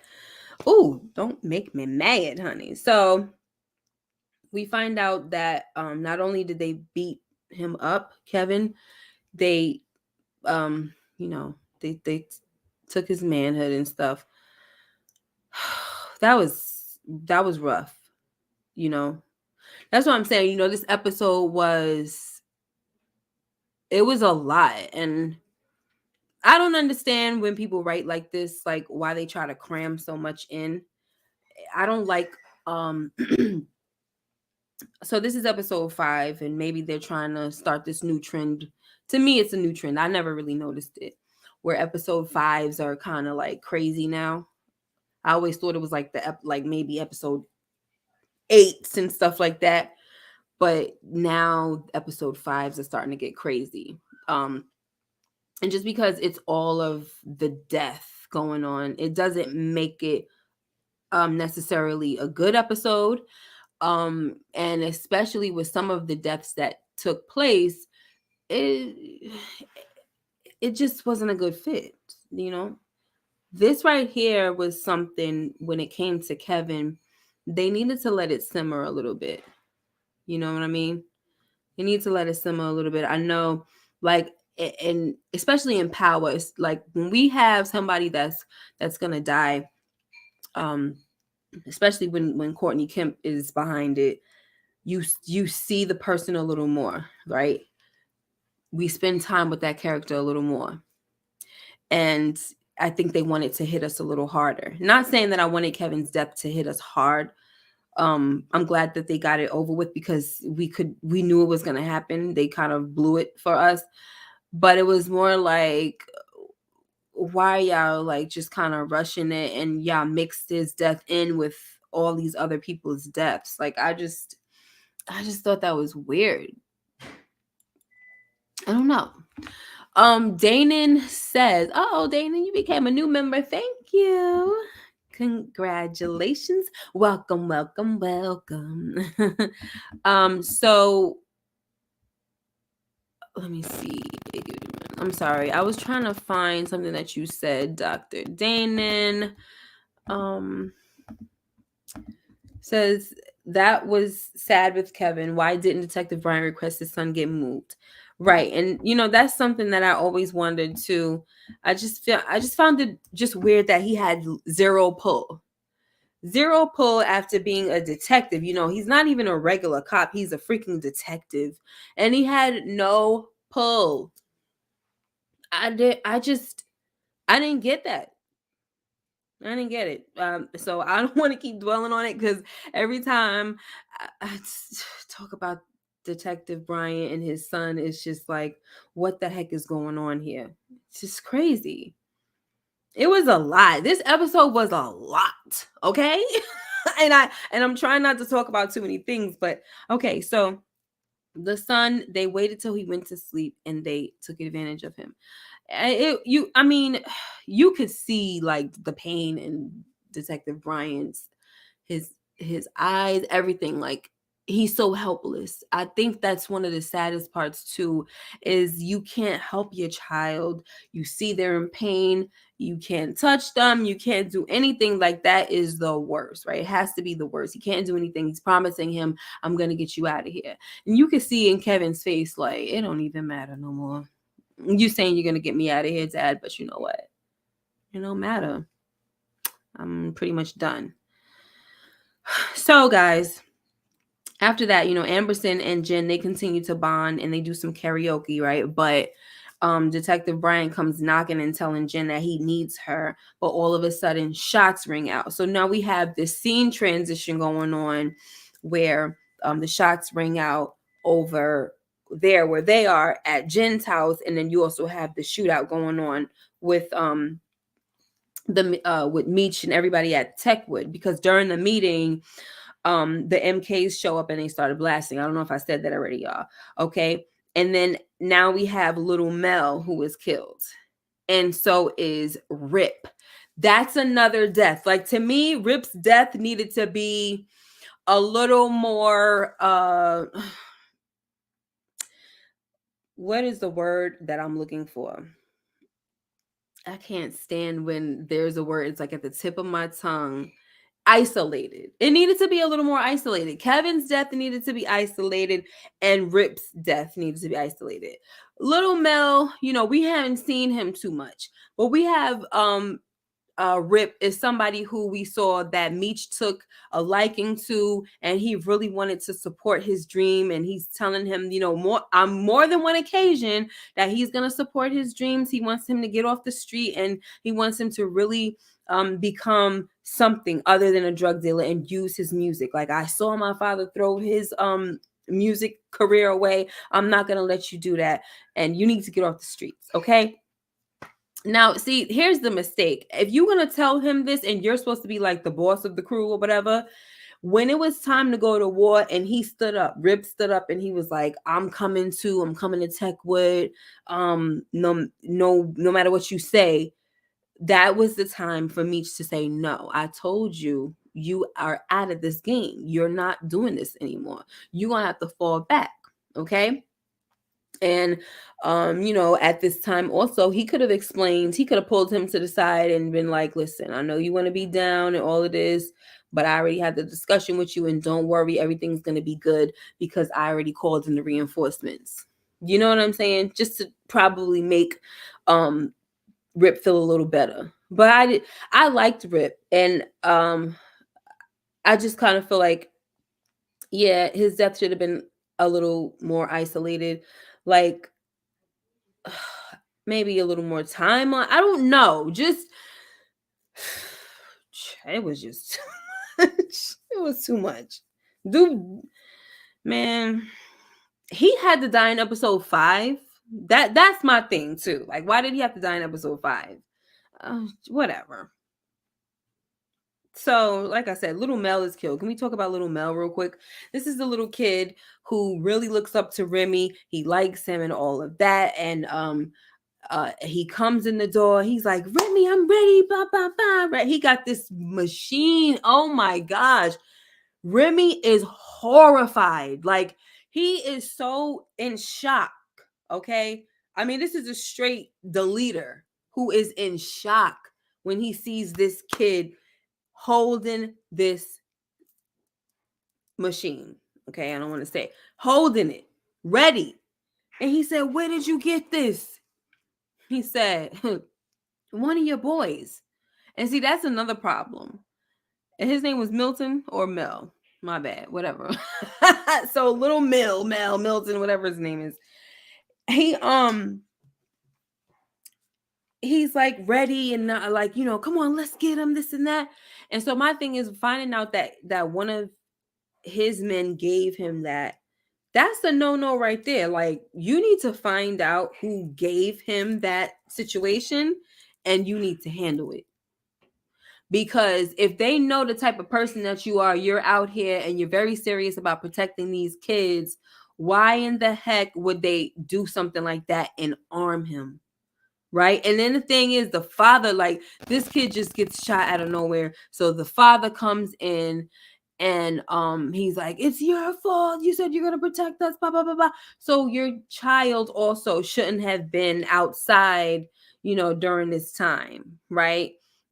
Ooh, don't make me mad, honey. So we find out that not only did they beat him up, Kevin, they they took his manhood and stuff. That was rough, you know. That's what I'm saying. This episode it was a lot. And I don't understand when people write like this, like why they try to cram so much in. I don't like so this is episode 5, and maybe they're trying to start this new trend. To me, it's a new trend. I never really noticed it. Where episode 5s are kind of like crazy now. I always thought it was like like maybe episode 8s and stuff like that. But now episode 5s are starting to get crazy. And just because it's all of the death going on, it doesn't make it necessarily a good episode. And especially with some of the deaths that took place, it it just wasn't a good fit. This right here was something. When it came to Kevin, they needed to let it simmer a little bit. You know what I mean? You need to let it simmer a little bit. I know, like, and especially in power, it's like when we have somebody that's gonna die, um, especially when Courtney Kemp is behind it, you see the person a little more, right? We spend time with that character a little more, and I think they wanted to hit us a little harder. Not saying that I wanted Kevin's death to hit us hard. I'm glad that they got it over with because we knew it was gonna happen. They kind of blew it for us. But it was more like, why y'all like just kind of rushing it, and y'all mixed his death in with all these other people's deaths. Like I just thought that was weird. I don't know. Danon says, "Oh, Danon, you became a new member. Thank you. Congratulations. Welcome, welcome, welcome." So let me see. I'm sorry. I was trying to find something that you said, Dr. Danon. Says that was sad with Kevin. Why didn't Detective Bryant request his son get moved? Right. And that's something that I always wondered too. I just found it just weird that he had zero pull. Zero pull after being a detective. He's not even a regular cop. He's a freaking detective. And he had no pull. I didn't get that. I didn't get it. So I don't want to keep dwelling on it because every time I talk about Detective Bryant and his son, it's just like, what the heck is going on here? It's just crazy. It was a lot. This episode was a lot. Okay. and I'm trying not to talk about too many things, but okay. So the son, they waited till he went to sleep and they took advantage of him. You could see like the pain in Detective Bryant's his eyes, everything. Like, he's so helpless. I think that's one of the saddest parts too, is you can't help your child. You see they're in pain, you can't touch them, you can't do anything. Like, that is the worst, right? It has to be the worst. He can't do anything. He's promising him, I'm gonna get you out of here. And you can see in Kevin's face, like, it don't even matter no more. You saying you're gonna get me out of here, Dad, but you know what? It don't matter. I'm pretty much done. So, guys, After that, Amberson and Jen, they continue to bond and they do some karaoke, right? But Detective Bryant comes knocking and telling Jen that he needs her, but all of a sudden shots ring out. So now we have this scene transition going on where the shots ring out over there where they are at Jen's house, and then you also have the shootout going on with with Meech and everybody at Techwood, because during the meeting the MKs show up and they started blasting. I don't know if I said that already, y'all. Okay. And then now we have little Mel who was killed. And so is Rip. That's another death. Like, to me, Rip's death needed to be a little more what is the word that I'm looking for? I can't stand when there's a word, it's like at the tip of my tongue. Isolated. It needed to be a little more isolated. Kevin's death needed to be isolated, and Rip's death needed to be isolated. Little Mel, we haven't seen him too much, but we have Rip is somebody who we saw that Meech took a liking to, and he really wanted to support his dream. And he's telling him, more on more than one occasion that he's gonna support his dreams. He wants him to get off the street, and he wants him to really become something other than a drug dealer and use his music. Like, I saw my father throw his music career away. I'm not gonna let you do that, and you need to get off the streets, okay? Now, see, here's the mistake. If you're going to tell him this and you're supposed to be like the boss of the crew or whatever, when it was time to go to war and he stood up, Rip stood up and he was like, I'm coming to Techwood. No matter what you say, that was the time for Meech to say, no, I told you, you are out of this game. You're not doing this anymore. You're going to have to fall back. Okay. And at this time also, he could have pulled him to the side and been like, listen, I know you want to be down and all of this, but I already had the discussion with you, and don't worry, everything's going to be good because I already called in the reinforcements. You know what I'm saying? Just to probably make Rip feel a little better. But I liked Rip, and I just kind of feel like, yeah, his death should have been a little more isolated. Like, maybe a little more time on. I don't know. Just it was just too much. It was too much. Dude, man, he had to die in episode 5. That's my thing too. Like, why did he have to die in episode 5? Whatever. So, like I said, little Mel is killed. Can we talk about little Mel real quick? This is the little kid who really looks up to Remy. He likes him and all of that. And he comes in the door. He's like, Remy, I'm ready. Blah, blah, blah. Right? He got this machine. Oh my gosh. Remy is horrified. Like, he is so in shock. Okay. I mean, this is a straight deleter who is in shock when he sees this kid holding this machine. Okay. I don't want to say holding it, ready. And he said, where did you get this? He said, one of your boys. And see, that's another problem. And his name was Milton or Mel. My bad, whatever. So little Mel, Milton, whatever his name is. He's like ready and not like, come on, let's get him, this and that. And so my thing is finding out that one of his men gave him that. That's a no right there. Like, you need to find out who gave him that situation, and you need to handle it. Because if they know the type of person that you are, you're out here and you're very serious about protecting these kids, why in the heck would they do something like that and arm him? Right? And then the thing is, the father, like, this kid just gets shot out of nowhere. So the father comes in and he's like, it's your fault. You said you're gonna protect us, blah, blah, blah, blah. So your child also shouldn't have been outside, during this time, right?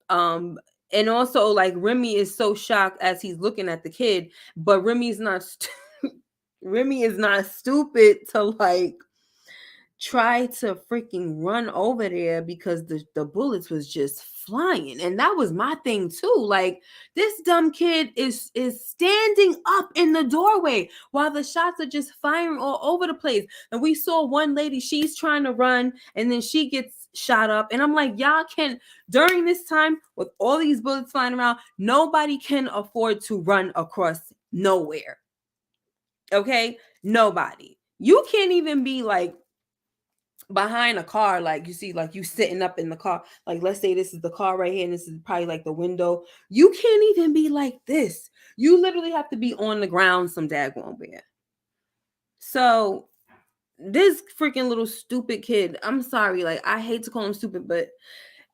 And also, like, Remy is so shocked as he's looking at the kid, but Remy is not stupid to like try to freaking run over there because the bullets was just flying. And that was my thing too. Like, this dumb kid is standing up in the doorway while the shots are just firing all over the place. And we saw one lady, she's trying to run, and then she gets shot up. And I'm like, y'all can, during this time with all these bullets flying around, nobody can afford to run across nowhere. Okay? Nobody. You can't even be like behind a car, like you see, like you sitting up in the car, like let's say this is the car right here and this is probably like the window. You can't even be like this. You literally have to be on the ground some daggone where. So this freaking little stupid kid, I'm sorry, like I hate to call him stupid, but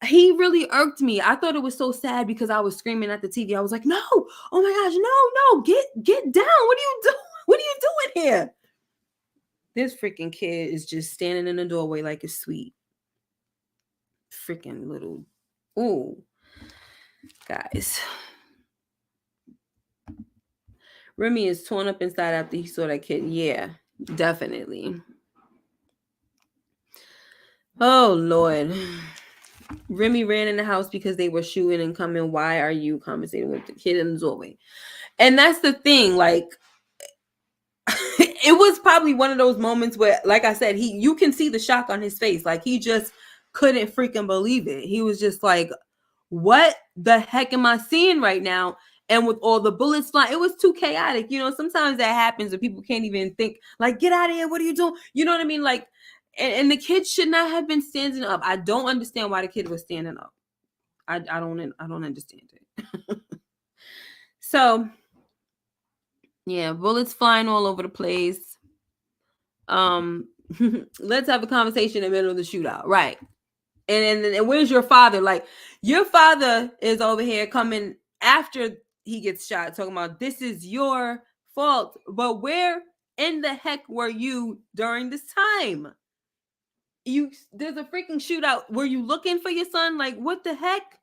he really irked me. I thought it was so sad because I was screaming at the TV. I was like, no, oh my gosh, no, get down. What are you doing? What are you doing here? This freaking kid is just standing in the doorway like it's sweet. Freaking little. Ooh. Guys. Remy is torn up inside after he saw that kid. Yeah, definitely. Oh, Lord. Remy ran in the house because they were shooting and coming. Why are you conversating with the kid in the doorway? And that's the thing. Like, it was probably one of those moments where, like I said, you can see the shock on his face. Like, he just couldn't freaking believe it. He was just like, what the heck am I seeing right now? And with all the bullets flying, it was too chaotic. You know, sometimes that happens where people can't even think, like, get out of here. What are you doing? You know what I mean? Like, and the kid should not have been standing up. I don't understand why the kid was standing up. I don't understand it. So, yeah, bullets flying all over the place. Let's have a conversation in the middle of the shootout, right? And where's your father? Like, your father is over here coming after he gets shot, talking about this is your fault. But where in the heck were you during this time? There's a freaking shootout. Were you looking for your son? Like, what the heck?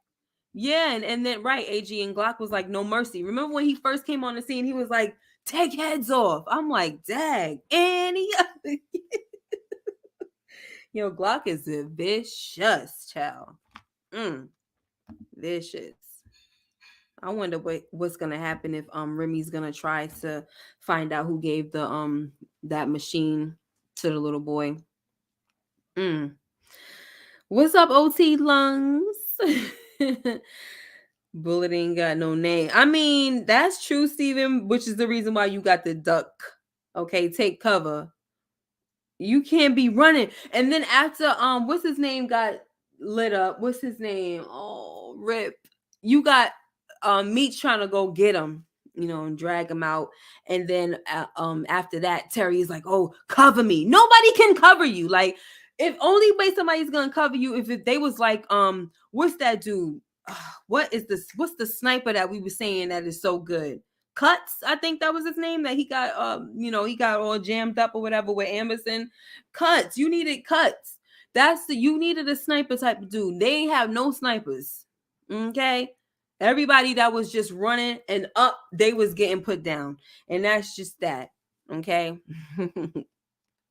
Yeah, and then right, AG and Glock was like, no mercy. Remember when he first came on the scene, he was like, take heads off. I'm like, dang. And yo, Glock is a vicious child. Vicious. I wonder what's gonna happen if Remy's gonna try to find out who gave the that machine to the little boy. What's up, OT lungs? Bullet ain't got no name. I mean, that's true, Steven, which is the reason why you got the duck. Okay, take cover. You can't be running. And then after what's his name got lit up? What's his name? Oh, rip. You got Meech trying to go get him, you know, and drag him out. And then after that, Terry is like, oh, cover me. Nobody can cover you. Like, if only way somebody's gonna cover you if they was like, what's that dude? What's the sniper that we were saying that is so good? Cuts, I think that was his name, that he got he got all jammed up or whatever with Anderson. Cuts, you needed Cuts. You needed a sniper type of dude. They ain't have no snipers. Okay. Everybody that was just running and up, they was getting put down. And that's just that. Okay.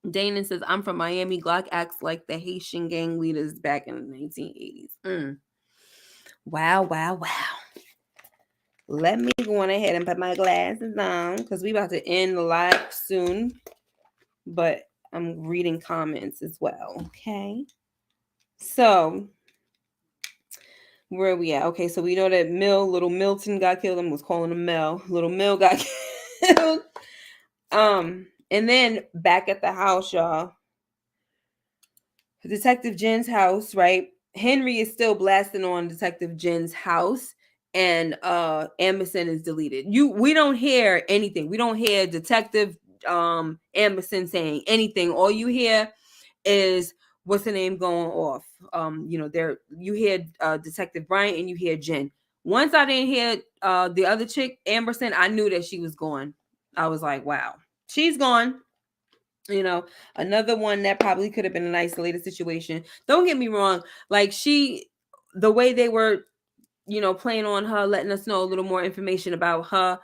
Dana says, I'm from Miami. Glock acts like the Haitian gang leaders back in the 1980s. Wow. Let me go on ahead and put my glasses on because we about to end the live soon. But I'm reading comments as well. Okay. So, where are we at? Okay, so we know that little Milton got killed. I was calling him Mel. Little Mel got killed. And then back at the house, y'all. Detective Jen's house, right? Henry is still blasting on Detective Jen's house, and Anderson is deleted. We don't hear anything. We don't hear Detective Anderson saying anything. All you hear is what's the name going off. You hear Detective Bryant and you hear Jen. Once I didn't hear the other chick, Anderson, I knew that she was gone. I was like, wow, she's gone. You know, another one that probably could have been an isolated situation. Don't get me wrong. Like the way they were, playing on her, letting us know a little more information about her.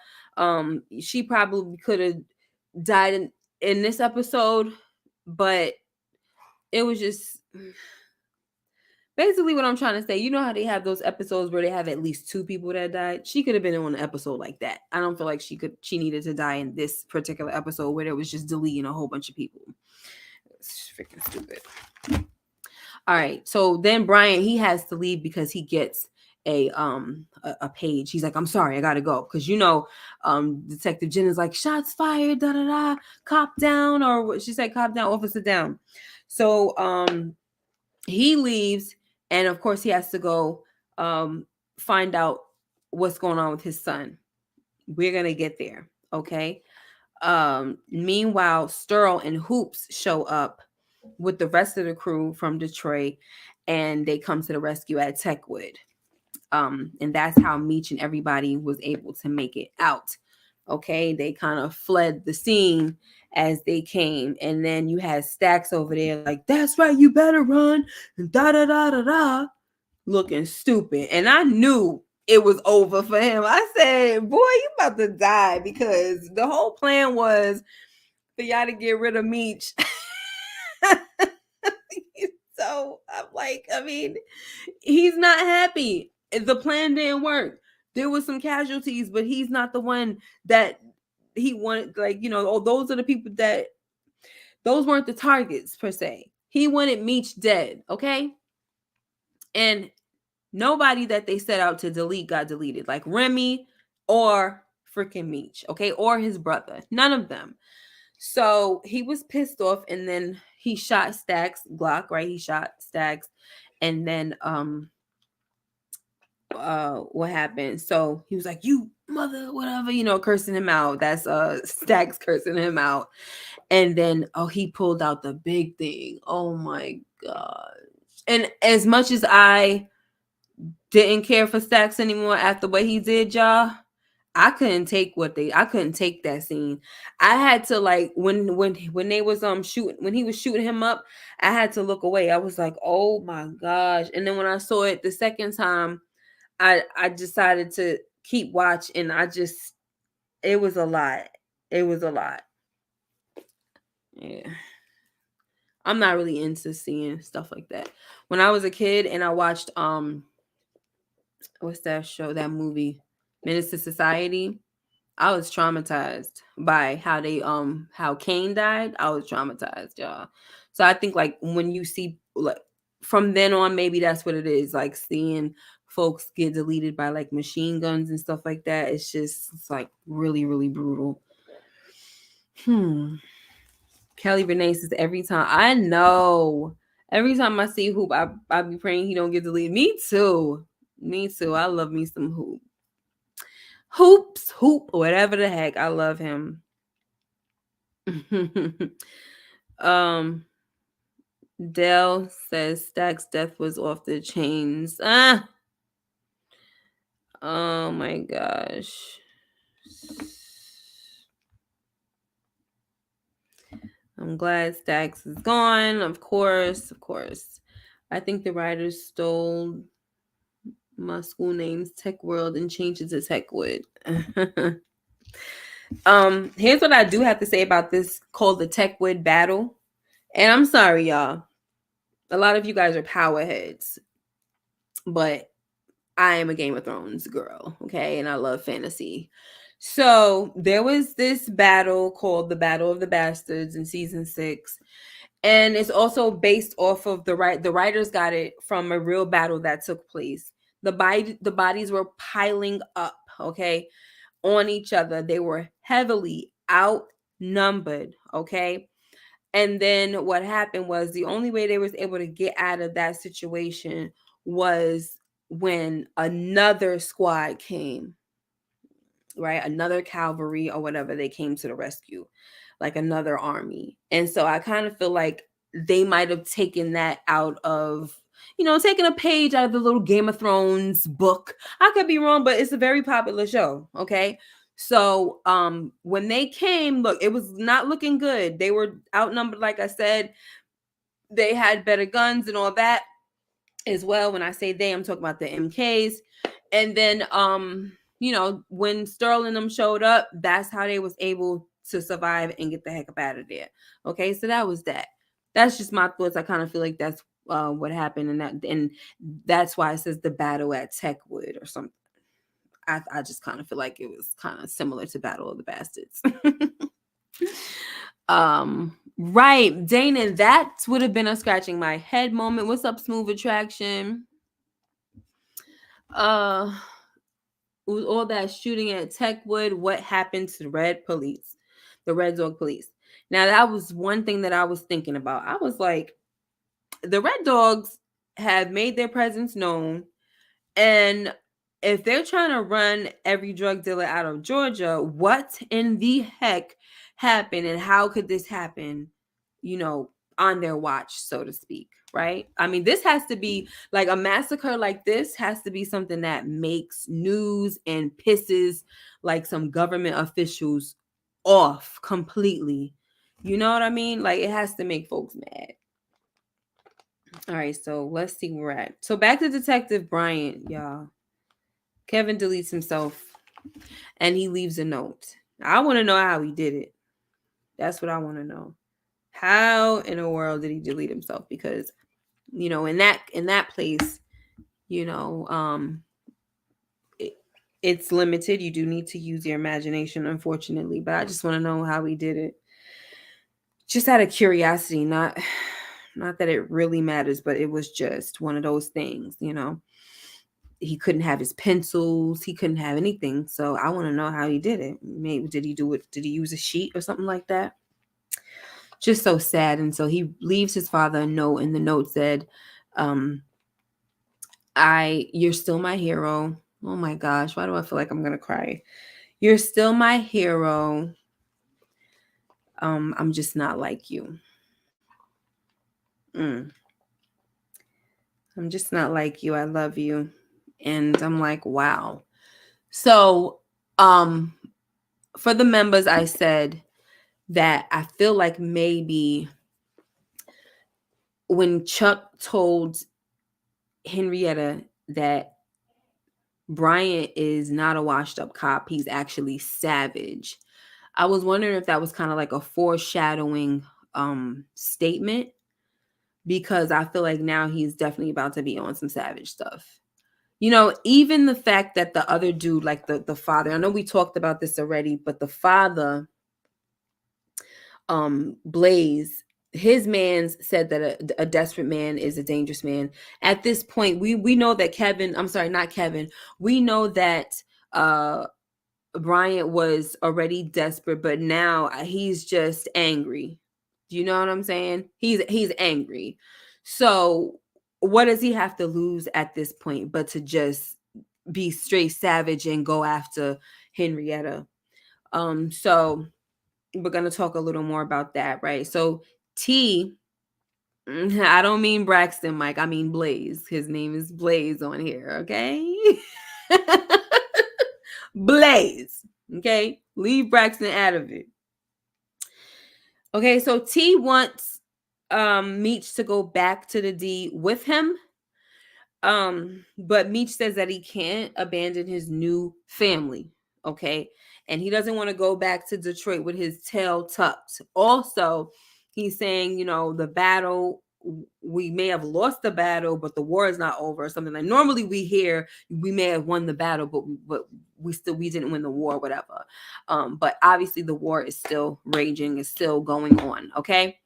She probably could have died in this episode, but it was just, Basically, what I'm trying to say, you know how they have those episodes where they have at least 2 people that died? She could have been on an episode like that. I don't feel like she needed to die in this particular episode where there was just deleting a whole bunch of people. It's freaking stupid. All right. So then Bryant, he has to leave because he gets a page. He's like, I'm sorry, I gotta go. Cause Detective Jen is like, shots fired, da da da, cop down, or what she said, cop down, officer down. So he leaves, and of course he has to go find out what's going on with his son. We're gonna get there, okay? Meanwhile, Sterl and Hoops show up with the rest of the crew from Detroit, and they come to the rescue at Techwood. And that's how Meech and everybody was able to make it out. Okay, they kind of fled the scene as they came, and then you had Stacks over there like, "That's right, you better run," and da da da da da, looking stupid. And I knew it was over for him. I said, "Boy, you about to die," because the whole plan was for y'all to get rid of Meech. So I'm like, I mean, he's not happy. The plan didn't work. There was some casualties, but he's not the one that he wanted. Like, those are the people that, those weren't the targets per se. He wanted Meech dead, okay? And nobody that they set out to delete got deleted, like Remy or freaking Meech, okay? Or his brother. None of them. So he was pissed off, and then he shot Stacks Glock, right? He shot Stacks, and then what happened? So he was like, "You mother, whatever," cursing him out. That's Stacks cursing him out. And then he pulled out the big thing. Oh my god. And as much as I didn't care for Stacks anymore after what he did, y'all, I couldn't take that scene. I had to, like, when they was shooting, when he was shooting him up, I had to look away. I was like, "Oh my gosh." And then when I saw it the second time, I decided to keep watching. It was a lot. It was a lot. Yeah. I'm not really into seeing stuff like that. When I was a kid and I watched what's that show, that movie, Menace to Society, I was traumatized by how Kane died. I was traumatized, y'all. So I think, like, when you see, like, from then on, maybe that's what it is, like seeing folks get deleted by like machine guns and stuff like that. It's like really, really brutal. Kelly Renee says, every time I see Hoop, I be praying he don't get deleted. Me too. I love me some Hoop. Hoop, whatever the heck. I love him. Dell says Stack's death was off the chains. Oh my gosh. I'm glad Stacks is gone. Of course. I think the writers stole my school name's Tech World and changed it to Techwood. Here's what I do have to say about this, called the Techwood battle. And I'm sorry, y'all. A lot of you guys are power heads, but I am a Game of Thrones girl, okay? And I love fantasy. So there was this battle called the Battle of the Bastards in season 6. And it's also based off of the writers got it from a real battle that took place. The bodies were piling up, okay, on each other. They were heavily outnumbered, okay? And then what happened was, the only way they was able to get out of that situation was when another squad came, right? Another cavalry or whatever, they came to the rescue, like another army. And so I kind of feel like they might have taken that out of, taking a page out of the little Game of Thrones book. I could be wrong, but it's a very popular show, okay? So when they came, look, it was not looking good. They were outnumbered, like I said. They had better guns and all that as well. When I say they, I'm talking about the MKs. And then when Sterling them showed up, that's how they was able to survive and get the heck up out of there. Okay, so that was that. That's just my thoughts. I kind of feel like that's what happened, and that's why it says the battle at Techwood or something. I just kind of feel like it was kind of similar to Battle of the Bastards. Right, Dana, that would have been a scratching my head moment. What's up, Smooth Attraction? With all that shooting at Techwood, what happened to the Red Dog Police? Now, that was one thing that I was thinking about. I was like, the Red Dogs have made their presence known, and if they're trying to run every drug dealer out of Georgia, what in the heck happened, and how could this happen, on their watch, so to speak, right? I mean, this has to be like a massacre like this has to be something that makes news and pisses like some government officials off completely. You know what I mean? Like, it has to make folks mad. All right, so let's see where we're at. So back to Detective Bryant, y'all. Kevin deletes himself and he leaves a note. I want to know how he did it. That's what I want to know. How in the world did he delete himself? Because, in that place, it's limited. You do need to use your imagination, unfortunately. But I just want to know how he did it. Just out of curiosity, not that it really matters, but it was just one of those things, He couldn't have his pencils. He couldn't have anything. So I want to know how he did it. Maybe did he do it? Did he use a sheet or something like that? Just so sad. And so he leaves his father a note, and the note said, you're still my hero. Oh my gosh, why do I feel like I'm gonna cry? You're still my hero. I'm just not like you. I'm just not like you. I love you. And I'm like, wow. So, for the members, I said that I feel like maybe when Chuck told Henrietta that Bryant is not a washed up cop, he's actually savage. I was wondering if that was kind of like a foreshadowing statement, because I feel like now he's definitely about to be on some savage stuff. Even the fact that the other dude, like the father, I know we talked about this already, but the father, Blaze, his man's said that a desperate man is a dangerous man. At this point, we know that we know that Bryant was already desperate, but now he's just angry. Do you know what I'm saying? He's angry. So what does he have to lose at this point but to just be straight savage and go after Henrietta? So we're going to talk a little more about that, right? So T, I don't mean Braxton, Mike. I mean Blaze. His name is Blaze on here, okay? Blaze, okay? Leave Braxton out of it. Okay, so T wants Meech to go back to the D with him. But Meech says that he can't abandon his new family, okay? And he doesn't want to go back to Detroit with his tail tucked. Also, he's saying, the battle, we may have lost the battle, but the war is not over, or something like. Normally we hear we may have won the battle, but we didn't win the war, whatever. But obviously the war is still raging, is still going on, okay?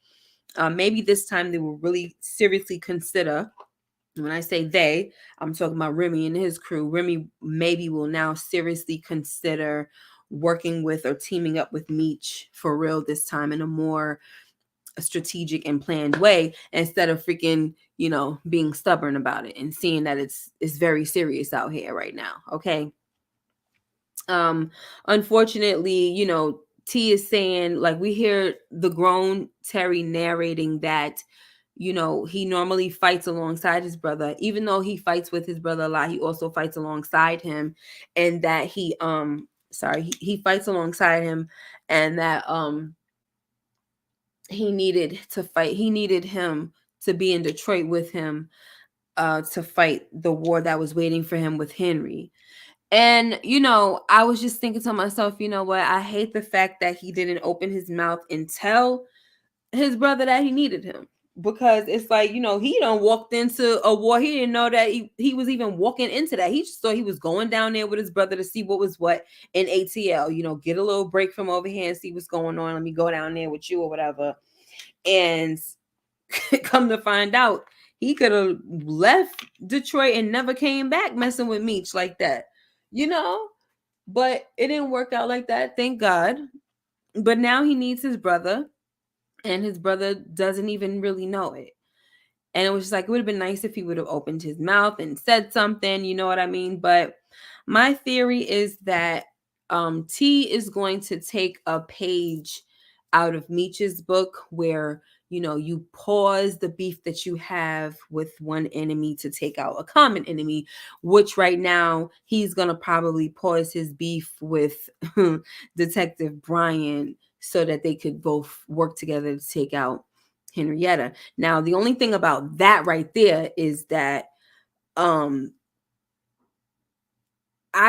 Maybe this time they will really seriously consider. When I say they, I'm talking about Remy and his crew. Remy maybe will now seriously consider working with or teaming up with Meech for real this time in a more strategic and planned way, instead of freaking, being stubborn about it and seeing that it's very serious out here right now. Okay. Unfortunately, T is saying, like, we hear the grown Terry narrating that, he normally fights alongside his brother. Even though he fights with his brother a lot, he also fights alongside him, and that he fights alongside him, and that he needed to fight. He needed him to be in Detroit with him to fight the war that was waiting for him with Henry. And, I was just thinking to myself, you know what? I hate the fact that he didn't open his mouth and tell his brother that he needed him. because it's like, he done walked into a war. He didn't know that he was even walking into that. He just thought he was going down there with his brother to see what was what in ATL, get a little break from over here and see what's going on. Let me go down there with you or whatever. And come to find out, he could have left Detroit and never came back messing with Meech like that, but it didn't work out like that. Thank God. But now he needs his brother, and his brother doesn't even really know it. And it was just like, it would have been nice if he would have opened his mouth and said something, you know what I mean? But my theory is that T is going to take a page out of Meech's book where, you pause the beef that you have with one enemy to take out a common enemy, which right now he's going to probably pause his beef with Detective Bryant so that they could both work together to take out Henrietta. Now, the only thing about that right there is that I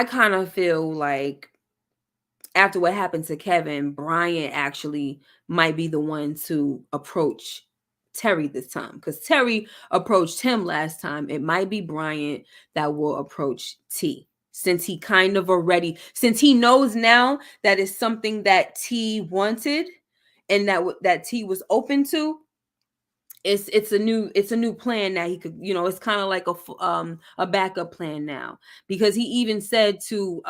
kind of feel like after what happened to Kevin, Bryant actually might be the one to approach Terry this time, because Terry approached him last time. It might be Bryant that will approach T, since he since he knows now that it's something that T wanted and that T was open to. It's a new plan that he could, it's kind of like a backup plan now, because he even said to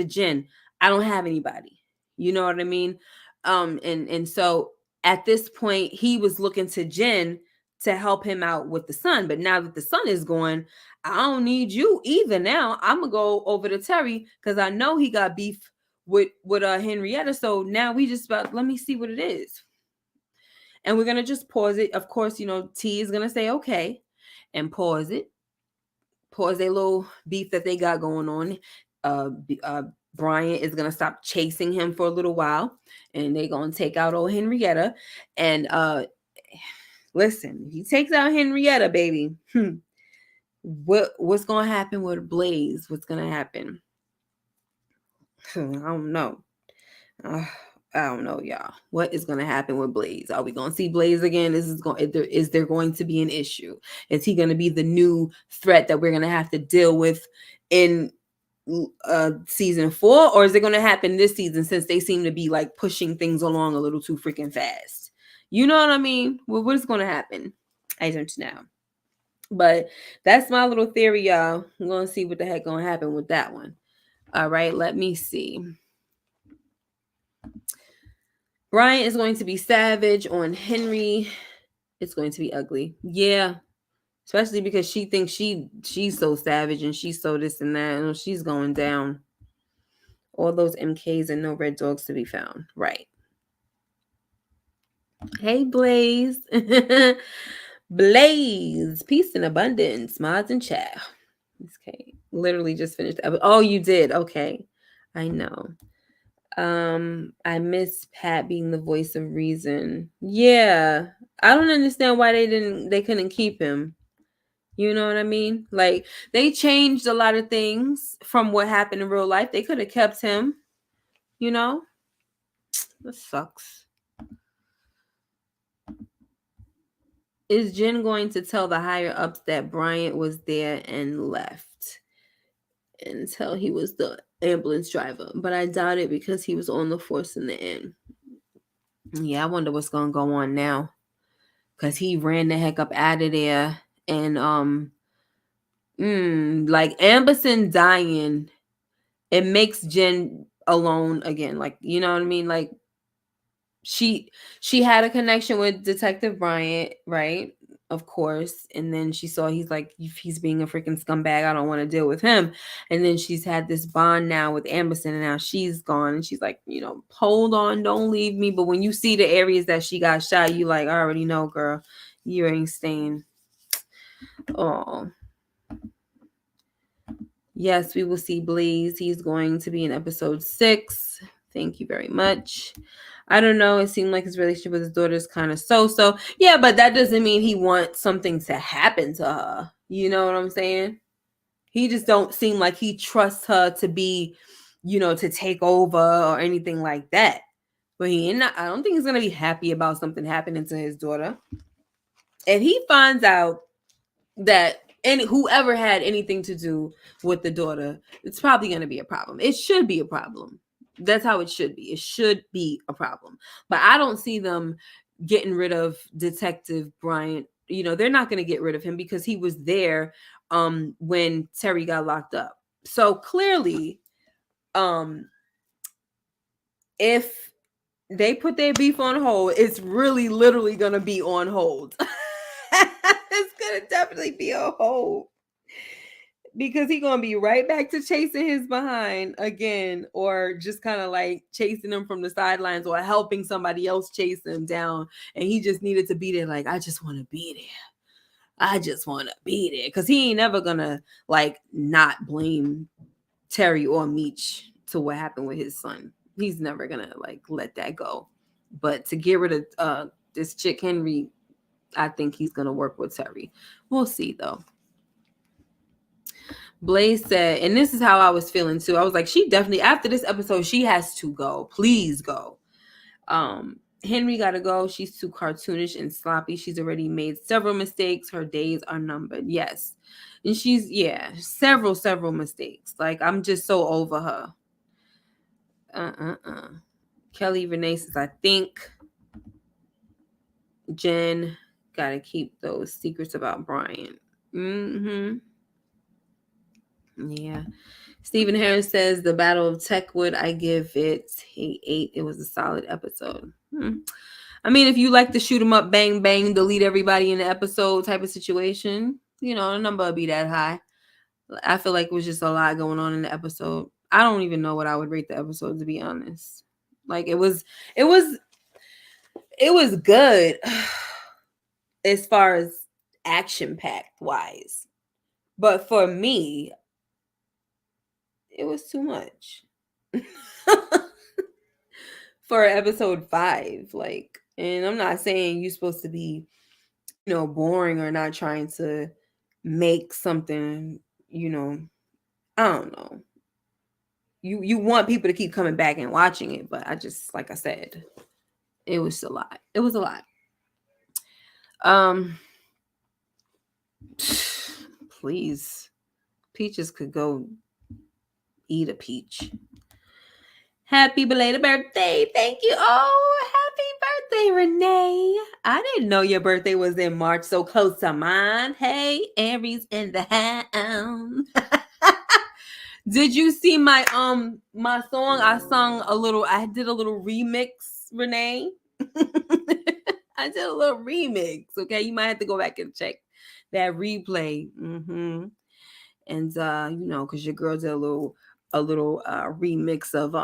Jen, I don't have anybody, you know what I mean? And so at this point he was looking to Jen to help him out with the son, but now that the son is going, I don't need you either. Now I'm gonna go over to Terry because I know he got beef with Henrietta. So now we just about, let me see what it is. And we're going to just pause it. Of course, T is going to say, okay, and pause it. Pause a little beef that they got going on. Bryant is going to stop chasing him for a little while. And they're going to take out old Henrietta. And listen, if he takes out Henrietta, baby, what's going to happen with Blaze? What's going to happen? I don't know. I don't know, y'all. What is going to happen with Blaze? Are we going to see Blaze again? Is there going to be an issue? Is he going to be the new threat that we're going to have to deal with in season 4? Or is it going to happen this season, since they seem to be like pushing things along a little too freaking fast? You know what I mean? Well, what is going to happen? I don't know. But that's my little theory, y'all. I'm going to see what the heck going to happen with that one. All right, let me see. Bryant is going to be savage on Henry. It's going to be ugly. Yeah. Especially because she thinks she's so savage and she's so this and that. And she's going down. All those MKs and no red dogs to be found. Right. Hey, Blaze. Blaze. Peace and abundance. Mods and chat. Okay. Literally just finished. Oh, you did. Okay. I know. I miss Pat being the voice of reason. Yeah. I don't understand why they couldn't keep him. You know what I mean? Like, they changed a lot of things from what happened in real life. They could have kept him, That sucks. Is Jen going to tell the higher ups that Bryant was there and left until he was the ambulance driver? But I doubt it, because he was on the force in the end. Yeah, I wonder what's gonna go on now, because he ran the heck up out of there. And like Amberson dying, it makes Jen alone again. Like, you know what I mean? Like, she had a connection with Detective Bryant, right? Of course. And then she saw he's being a freaking scumbag. I don't want to deal with him. And then she's had this bond now with Amberson, and now she's gone. And she's like, hold on, don't leave me. But when you see the areas that she got shot, you like, I already know, girl, you ain't staying. Oh. Yes, we will see Blaze. He's going to be in episode 6. Thank you very much. I don't know. It seemed like his relationship with his daughter is kind of so. Yeah, but that doesn't mean he wants something to happen to her. You know what I'm saying? He just don't seem like he trusts her to be, to take over or anything like that. But I don't think he's going to be happy about something happening to his daughter. if he finds out that whoever had anything to do with the daughter, it's probably going to be a problem. It should be a problem. That's how it should be. It should be a problem. But I don't see them getting rid of Detective Bryant. They're not going to get rid of him because he was there when Terry got locked up. So clearly, if they put their beef on hold, it's really literally going to be on hold. It's going to definitely be on hold. Because he's going to be right back to chasing his behind again, or just kind of like chasing him from the sidelines or helping somebody else chase him down. And he just needed to be there. Like, I just want to be there. I just want to be there. Because he ain't never going to like not blame Terry or Meech to what happened with his son. He's never going to like let that go. But to get rid of this chick, Henry, I think he's going to work with Terry. We'll see though. Blaze said, and this is how I was feeling too. I was like, she definitely, after this episode, she has to go. Please go. Henry gotta go. She's too cartoonish and sloppy. She's already made several mistakes. Her days are numbered. Yes. And she's, several mistakes. Like, I'm just so over her. Kelly Renee says, I think Jen gotta keep those secrets about Bryant. Yeah. Stephen Harris says the Battle of Techwood, I give it a 8. It was a solid episode. I mean, if you like to shoot them up, bang, bang, delete everybody in the episode type of situation, the number would be that high. I feel like it was just a lot going on in the episode. I don't even know what I would rate the episode, to be honest. Like, it was good as far as action-packed wise. But for me, it was too much for episode 5. Like, and I'm not saying you're supposed to be, boring or not trying to make something, I don't know. You want people to keep coming back and watching it, but I just, like I said, it was a lot. It was a lot. Please, Peaches could go eat a peach. Happy belated birthday. Thank you. Oh, happy birthday, Renee. I didn't know your birthday was in March, so close to mine. Hey, Aries in the house. Did you see my my song? I did a little remix, Renee. I did a little remix. Okay, you might have to go back and check that replay. And because your girl did a little remix of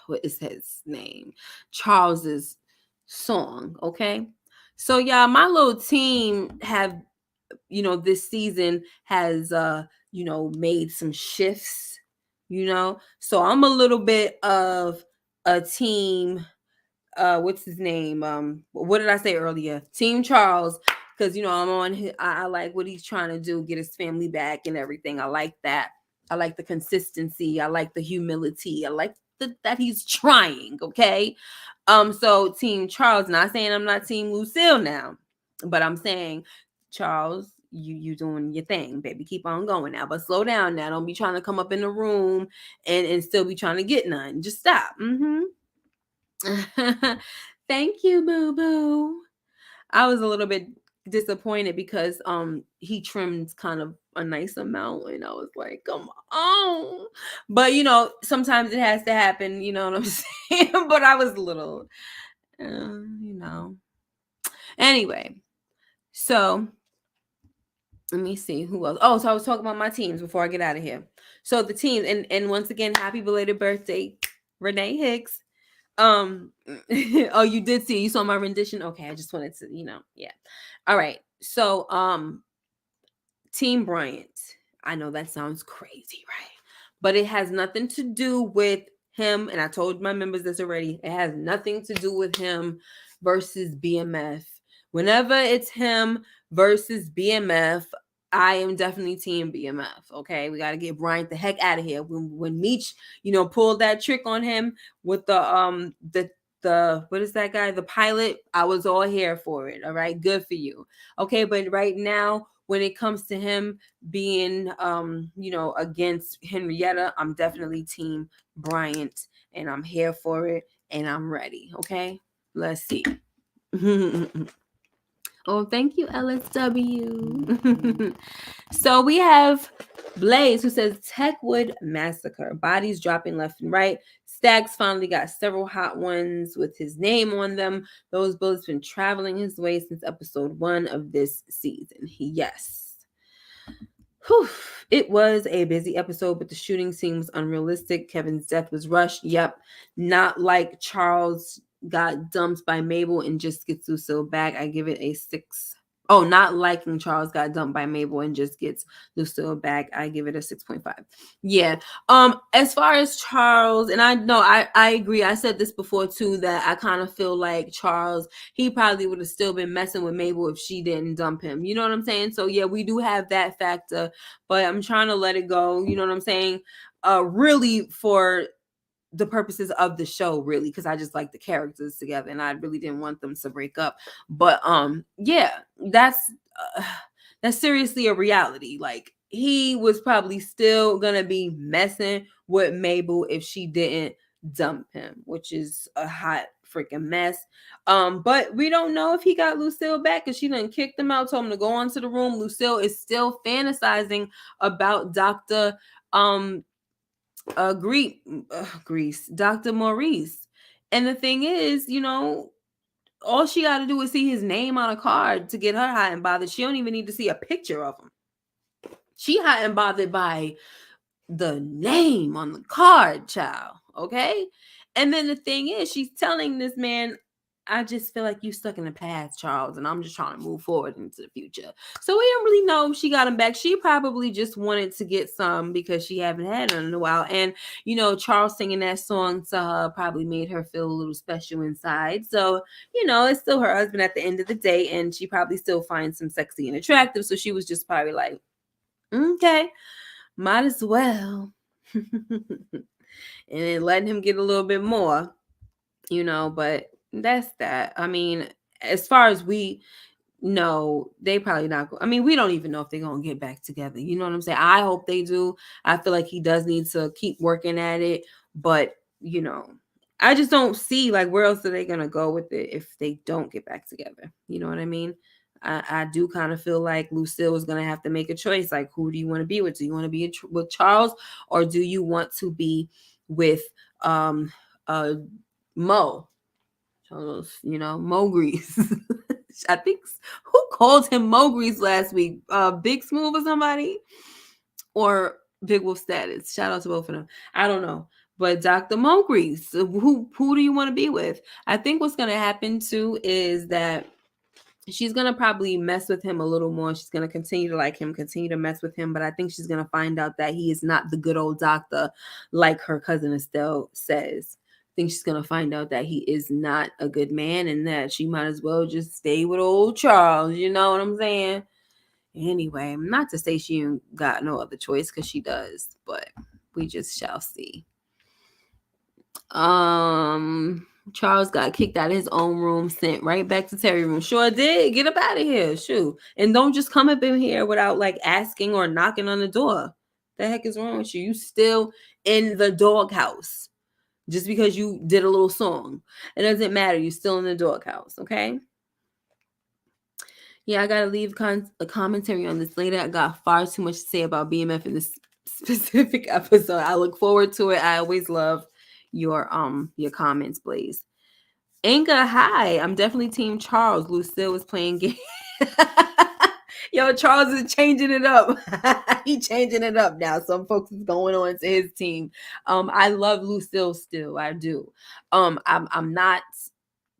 what is his name? Charles's song. Okay. So yeah, my little team have, this season has made some shifts, So I'm a little bit of a team, what's his name? What did I say earlier? Team Charles. Because, I'm on his, I like what he's trying to do, get his family back and everything. I like that. I like the consistency. I like the humility. I like that he's trying. Okay. So Team Charles, not saying I'm not Team Lucille now, but I'm saying, Charles, you doing your thing, baby. Keep on going now, but slow down now. Don't be trying to come up in the room and still be trying to get none. Just stop. Thank you, boo boo. I was a little bit disappointed because he trimmed kind of a nice amount, and I was like, come on. But sometimes it has to happen, you know what I'm saying? But I was a little anyway. So let me see who else. Oh, so I was talking about my teams before I get out of here. So the teams, and once again, happy belated birthday, Renee Hicks. Oh, you did see, you saw my rendition. Okay, I just wanted to, yeah. All right. So, Team Bryant. I know that sounds crazy, right? But it has nothing to do with him. And I told my members this already. It has nothing to do with him versus BMF. Whenever it's him versus BMF, I am definitely Team BMF. Okay, we got to get Bryant the heck out of here. When Meech, pulled that trick on him with the what is that guy? The pilot. I was all here for it. All right. Good for you. Okay. But right now, when it comes to him being, against Henrietta, I'm definitely team Bryant, and I'm here for it, and I'm ready. Okay. Let's see. Oh, thank you, LSW. So we have Blaze, who says Techwood massacre. Bodies dropping left and right. Staggs finally got several hot ones with his name on them. Those bullets been traveling his way since episode 1 of this season. Yes. Whew. It was a busy episode, but the shooting seems unrealistic. Kevin's death was rushed. Yep. Not like Charles got dumped by Mabel and just gets Lucille back. I give it a 6. Oh, not liking Charles got dumped by Mabel and just gets Lucille back. I give it a 6.5. Yeah. As far as Charles, and I know I agree. I said this before too, that I kind of feel like Charles, he probably would have still been messing with Mabel if she didn't dump him. You know what I'm saying? So yeah, we do have that factor, but I'm trying to let it go. You know what I'm saying? Really for the purposes of the show, really, because I just like the characters together and I really didn't want them to break up. But yeah, that's seriously a reality. Like, he was probably still gonna be messing with Mabel if she didn't dump him, which is a hot freaking mess. But we don't know if he got Lucille back, because she done kicked him out, told him to go onto the room. Lucille is still fantasizing about Dr. Grease, Dr. Maurice. And the thing is, all she got to do is see his name on a card to get her hot and bothered. She don't even need to see a picture of him. She hot and bothered by the name on the card, child. Okay? And then the thing is, she's telling this man, I just feel like you stuck in the past, Charles, and I'm just trying to move forward into the future. So we don't really know if she got him back. She probably just wanted to get some because she haven't had none in a while. And, Charles singing that song to her probably made her feel a little special inside. So, it's still her husband at the end of the day, and she probably still finds him sexy and attractive. So she was just probably like, okay, might as well. And then letting him get a little bit more, but that's that. I mean, as far as we know, they probably not. We don't even know if they're gonna get back together. You know what I'm saying? I hope they do. I feel like he does need to keep working at it, but I just don't see, like, where else are they gonna go with it if they don't get back together. You know what I mean? I do kind of feel like Lucille is gonna have to make a choice. Like, who do you want to be with? Do you want to be with Charles, or do you want to be with Mo? Mo Grease. I think, who called him Mo Grease last week? Big Smooth or somebody? Or Big Wolf Status? Shout out to both of them. I don't know. But Dr. Mo Grease, who do you want to be with? I think what's going to happen too is that she's going to probably mess with him a little more. She's going to continue to like him, continue to mess with him. But I think she's going to find out that he is not the good old doctor like her cousin Estelle says. I think she's going to find out that he is not a good man, and that she might as well just stay with old Charles. You know what I'm saying? Anyway, not to say she ain't got no other choice, because she does, but we just shall see. Charles got kicked out of his own room, sent right back to Terry's room. Sure did. Get up out of here. Shoot. And don't just come up in here without, like, asking or knocking on the door. The heck is wrong with you? You still in the doghouse. Just because you did a little song. It doesn't matter. You're still in the doghouse, okay? Yeah, I gotta leave a commentary on this later. I got far too much to say about BMF in this specific episode. I look forward to it. I always love your comments, Blaze. Inga, hi. I'm definitely team Charles. Lucille was playing game. Yo, Charles is changing it up. He's changing it up now. Some folks is going on to his team. I love Lucille still. I do. I'm not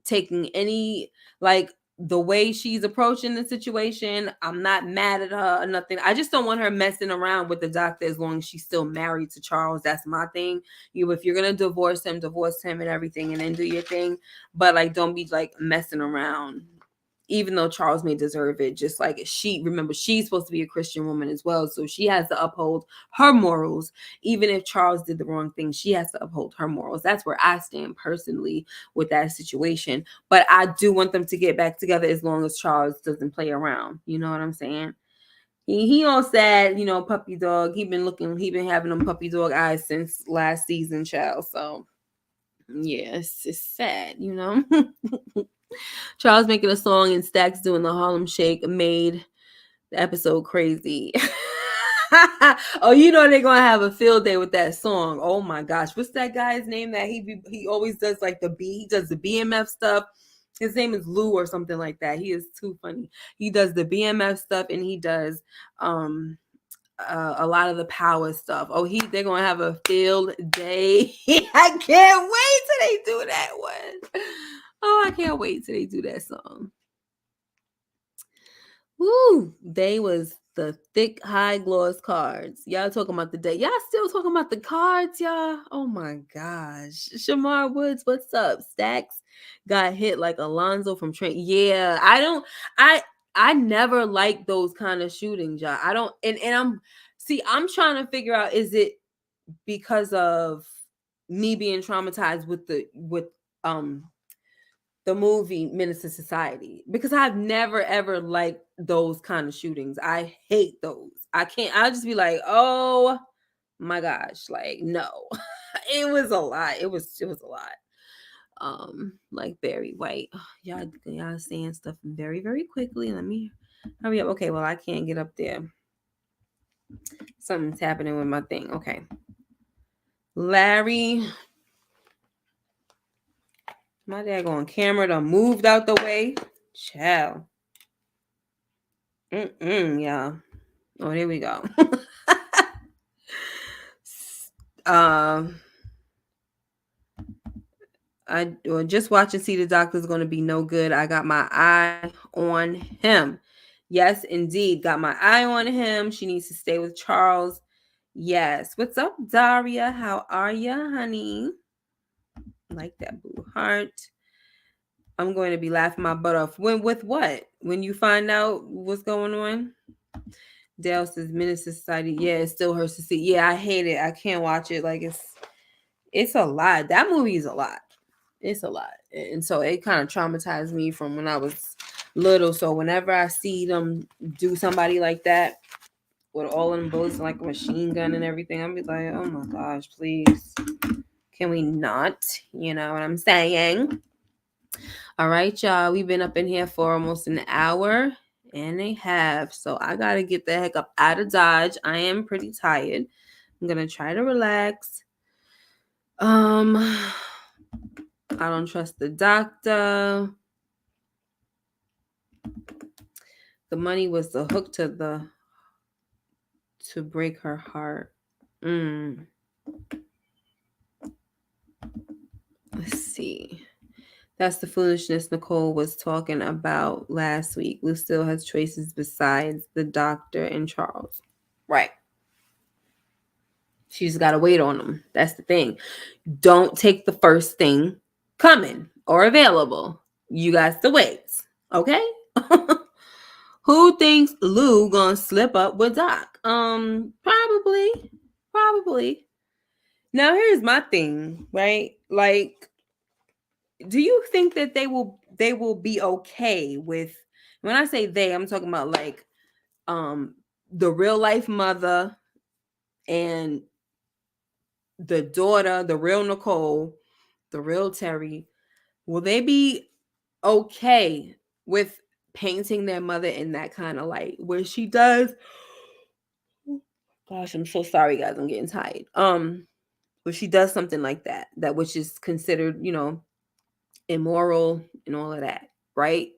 taking any, like, the way she's approaching the situation. I'm not mad at her or nothing. I just don't want her messing around with the doctor as long as she's still married to Charles. That's my thing. If you're gonna divorce him and everything, and then do your thing. But, like, don't be, like, messing around even though Charles may deserve it, just like remember, she's supposed to be a Christian woman as well. So she has to uphold her morals. Even if Charles did the wrong thing, she has to uphold her morals. That's where I stand personally with that situation. But I do want them to get back together as long as Charles doesn't play around. You know what I'm saying? He all sad, puppy dog. He been having them puppy dog eyes since last season, child. So yeah, it's sad, Charles making a song and Stacks doing the Harlem Shake made the episode crazy. Oh, they're gonna have a field day with that song. Oh my gosh, what's that guy's name that he always does like he does the BMF stuff. His name is Lou or something like that. He is too funny. He does the BMF stuff and he does a lot of the power stuff. Oh, they're gonna have a field day. I can't wait till they do that one. Oh, I can't wait till they do that song. Woo! They was the thick high gloss cards. Y'all talking about the day. Y'all still talking about the cards, y'all? Oh my gosh. Shamar Woods, what's up? Stacks got hit like Alonzo from Train. Yeah, I never like those kind of shootings, y'all. I don't and I'm trying to figure out, is it because of me being traumatized with the movie Menace to Society, because I've never ever liked those kind of shootings. I hate those. I'll just be like, oh my gosh, like no. It was a lot. It was a lot. Like Barry White. Y'all saying stuff very, very quickly. Let me hurry up. Okay, well, I can't get up there. Something's happening with my thing. Okay. Larry. My daggone camera done moved out the way. Child. Yeah. Oh, there we go. Just watch and see the doctor's going to be no good. I got my eye on him. Yes, indeed. Got my eye on him. She needs to stay with Charles. Yes. What's up, Daria? How are you, honey? Like that blue heart. I'm going to be laughing my butt off. With what? When you find out what's going on? Dale says Menace to Society. Yeah, it still hurts to see. Yeah, I hate it. I can't watch it. Like it's a lot. That movie is a lot. It's a lot. And so it kind of traumatized me from when I was little. So whenever I see them do somebody like that with all of them bullets, like a machine gun and everything, I'm be like, oh my gosh, please. Can we not? You know what I'm saying? All right, y'all. We've been up in here for almost an hour and a half. So I got to get the heck up out of Dodge. I am pretty tired. I'm going to try to relax. I don't trust the doctor. The money was the hook to break her heart. Let's see. That's the foolishness Nicole was talking about last week. Lucille has choices besides the doctor and Charles. Right. She's got to wait on them. That's the thing. Don't take the first thing coming or available. You got to wait. Okay? Who thinks Lou gonna slip up with Doc? Probably. Now here's my thing, right? Like, do you think that they will be okay with, when I say they, I'm talking about like the real life mother and the daughter, the real Nicole, the real Terry, will they be okay with painting their mother in that kind of light where she does, gosh, I'm so sorry guys, I'm getting tired, where she does something like that which is considered, immoral and all of that, right?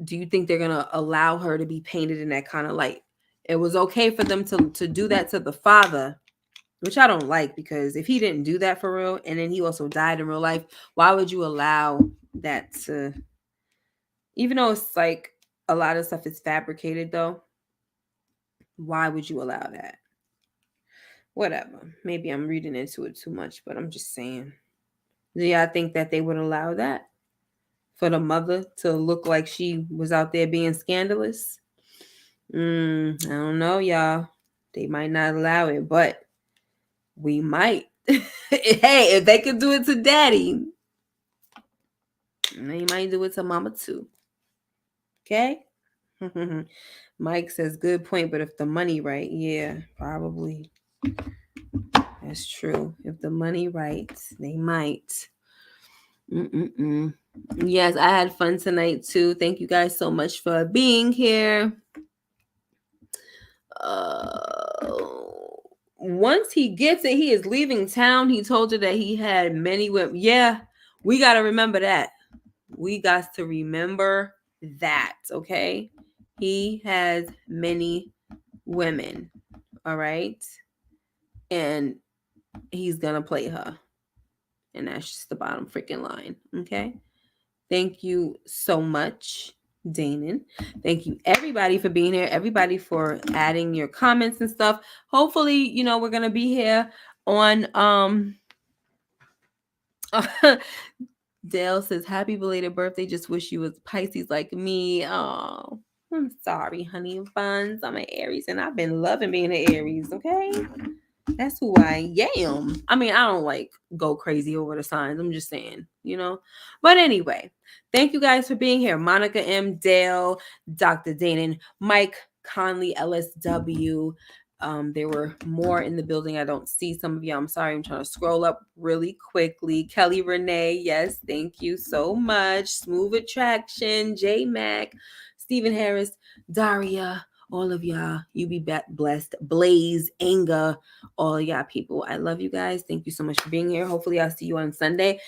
Do you think they're gonna allow her to be painted in that kind of light? It was okay for them to do that to the father, which I don't like, because if he didn't do that for real and then he also died in real life, why would you allow that to, even though it's like a lot of stuff is fabricated though, why would you allow that? Whatever. Maybe I'm reading into it too much, but I'm just saying. Do y'all think that they would allow that for the mother to look like she was out there being scandalous. I don't know, y'all. They might not allow it, but we might. Hey, if they could do it to daddy, they might do it to mama too. Okay? Mike says, good point, but if the money right, yeah, probably. That's true. If the money right, they might. Yes, I had fun tonight too. Thank you guys so much for being here. Once he gets it, he is leaving town. He told her that he had many women. Yeah, we got to remember that. We got to remember that, okay? He has many women, all right? And he's going to play her. And that's just the bottom freaking line, okay? Thank you so much, Danon. Thank you, everybody, for being here. Everybody for adding your comments and stuff. Hopefully, you know, we're going to be here on... Dale says, happy belated birthday. Just wish you was Pisces like me. Oh, I'm sorry, honey buns. I'm an Aries, and I've been loving being an Aries, okay? That's who I am. I mean, I don't like go crazy over the signs. I'm just saying, you know. But anyway, thank you guys for being here. Monica M, Dale, Dr. Danon, Mike Conley, LSW. There were more in the building. I don't see some of y'all. I'm sorry. I'm trying to scroll up really quickly. Kelly Renee, yes, thank you so much. Smooth Attraction, J Mac, Stephen Harris, Daria, all of y'all. You be blessed. Blaze, Anger, all of y'all people. I love you guys. Thank you so much for being here. Hopefully I'll see you on Sunday.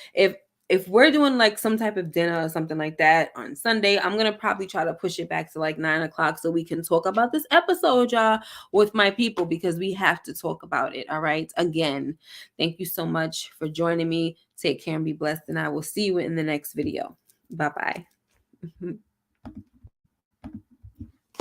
If we're doing like some type of dinner or something like that on Sunday, I'm going to probably try to push it back to like 9 o'clock so we can talk about this episode, y'all, with my people, because we have to talk about it. All right. Again, thank you so much for joining me. Take care and be blessed. And I will see you in the next video. Bye-bye.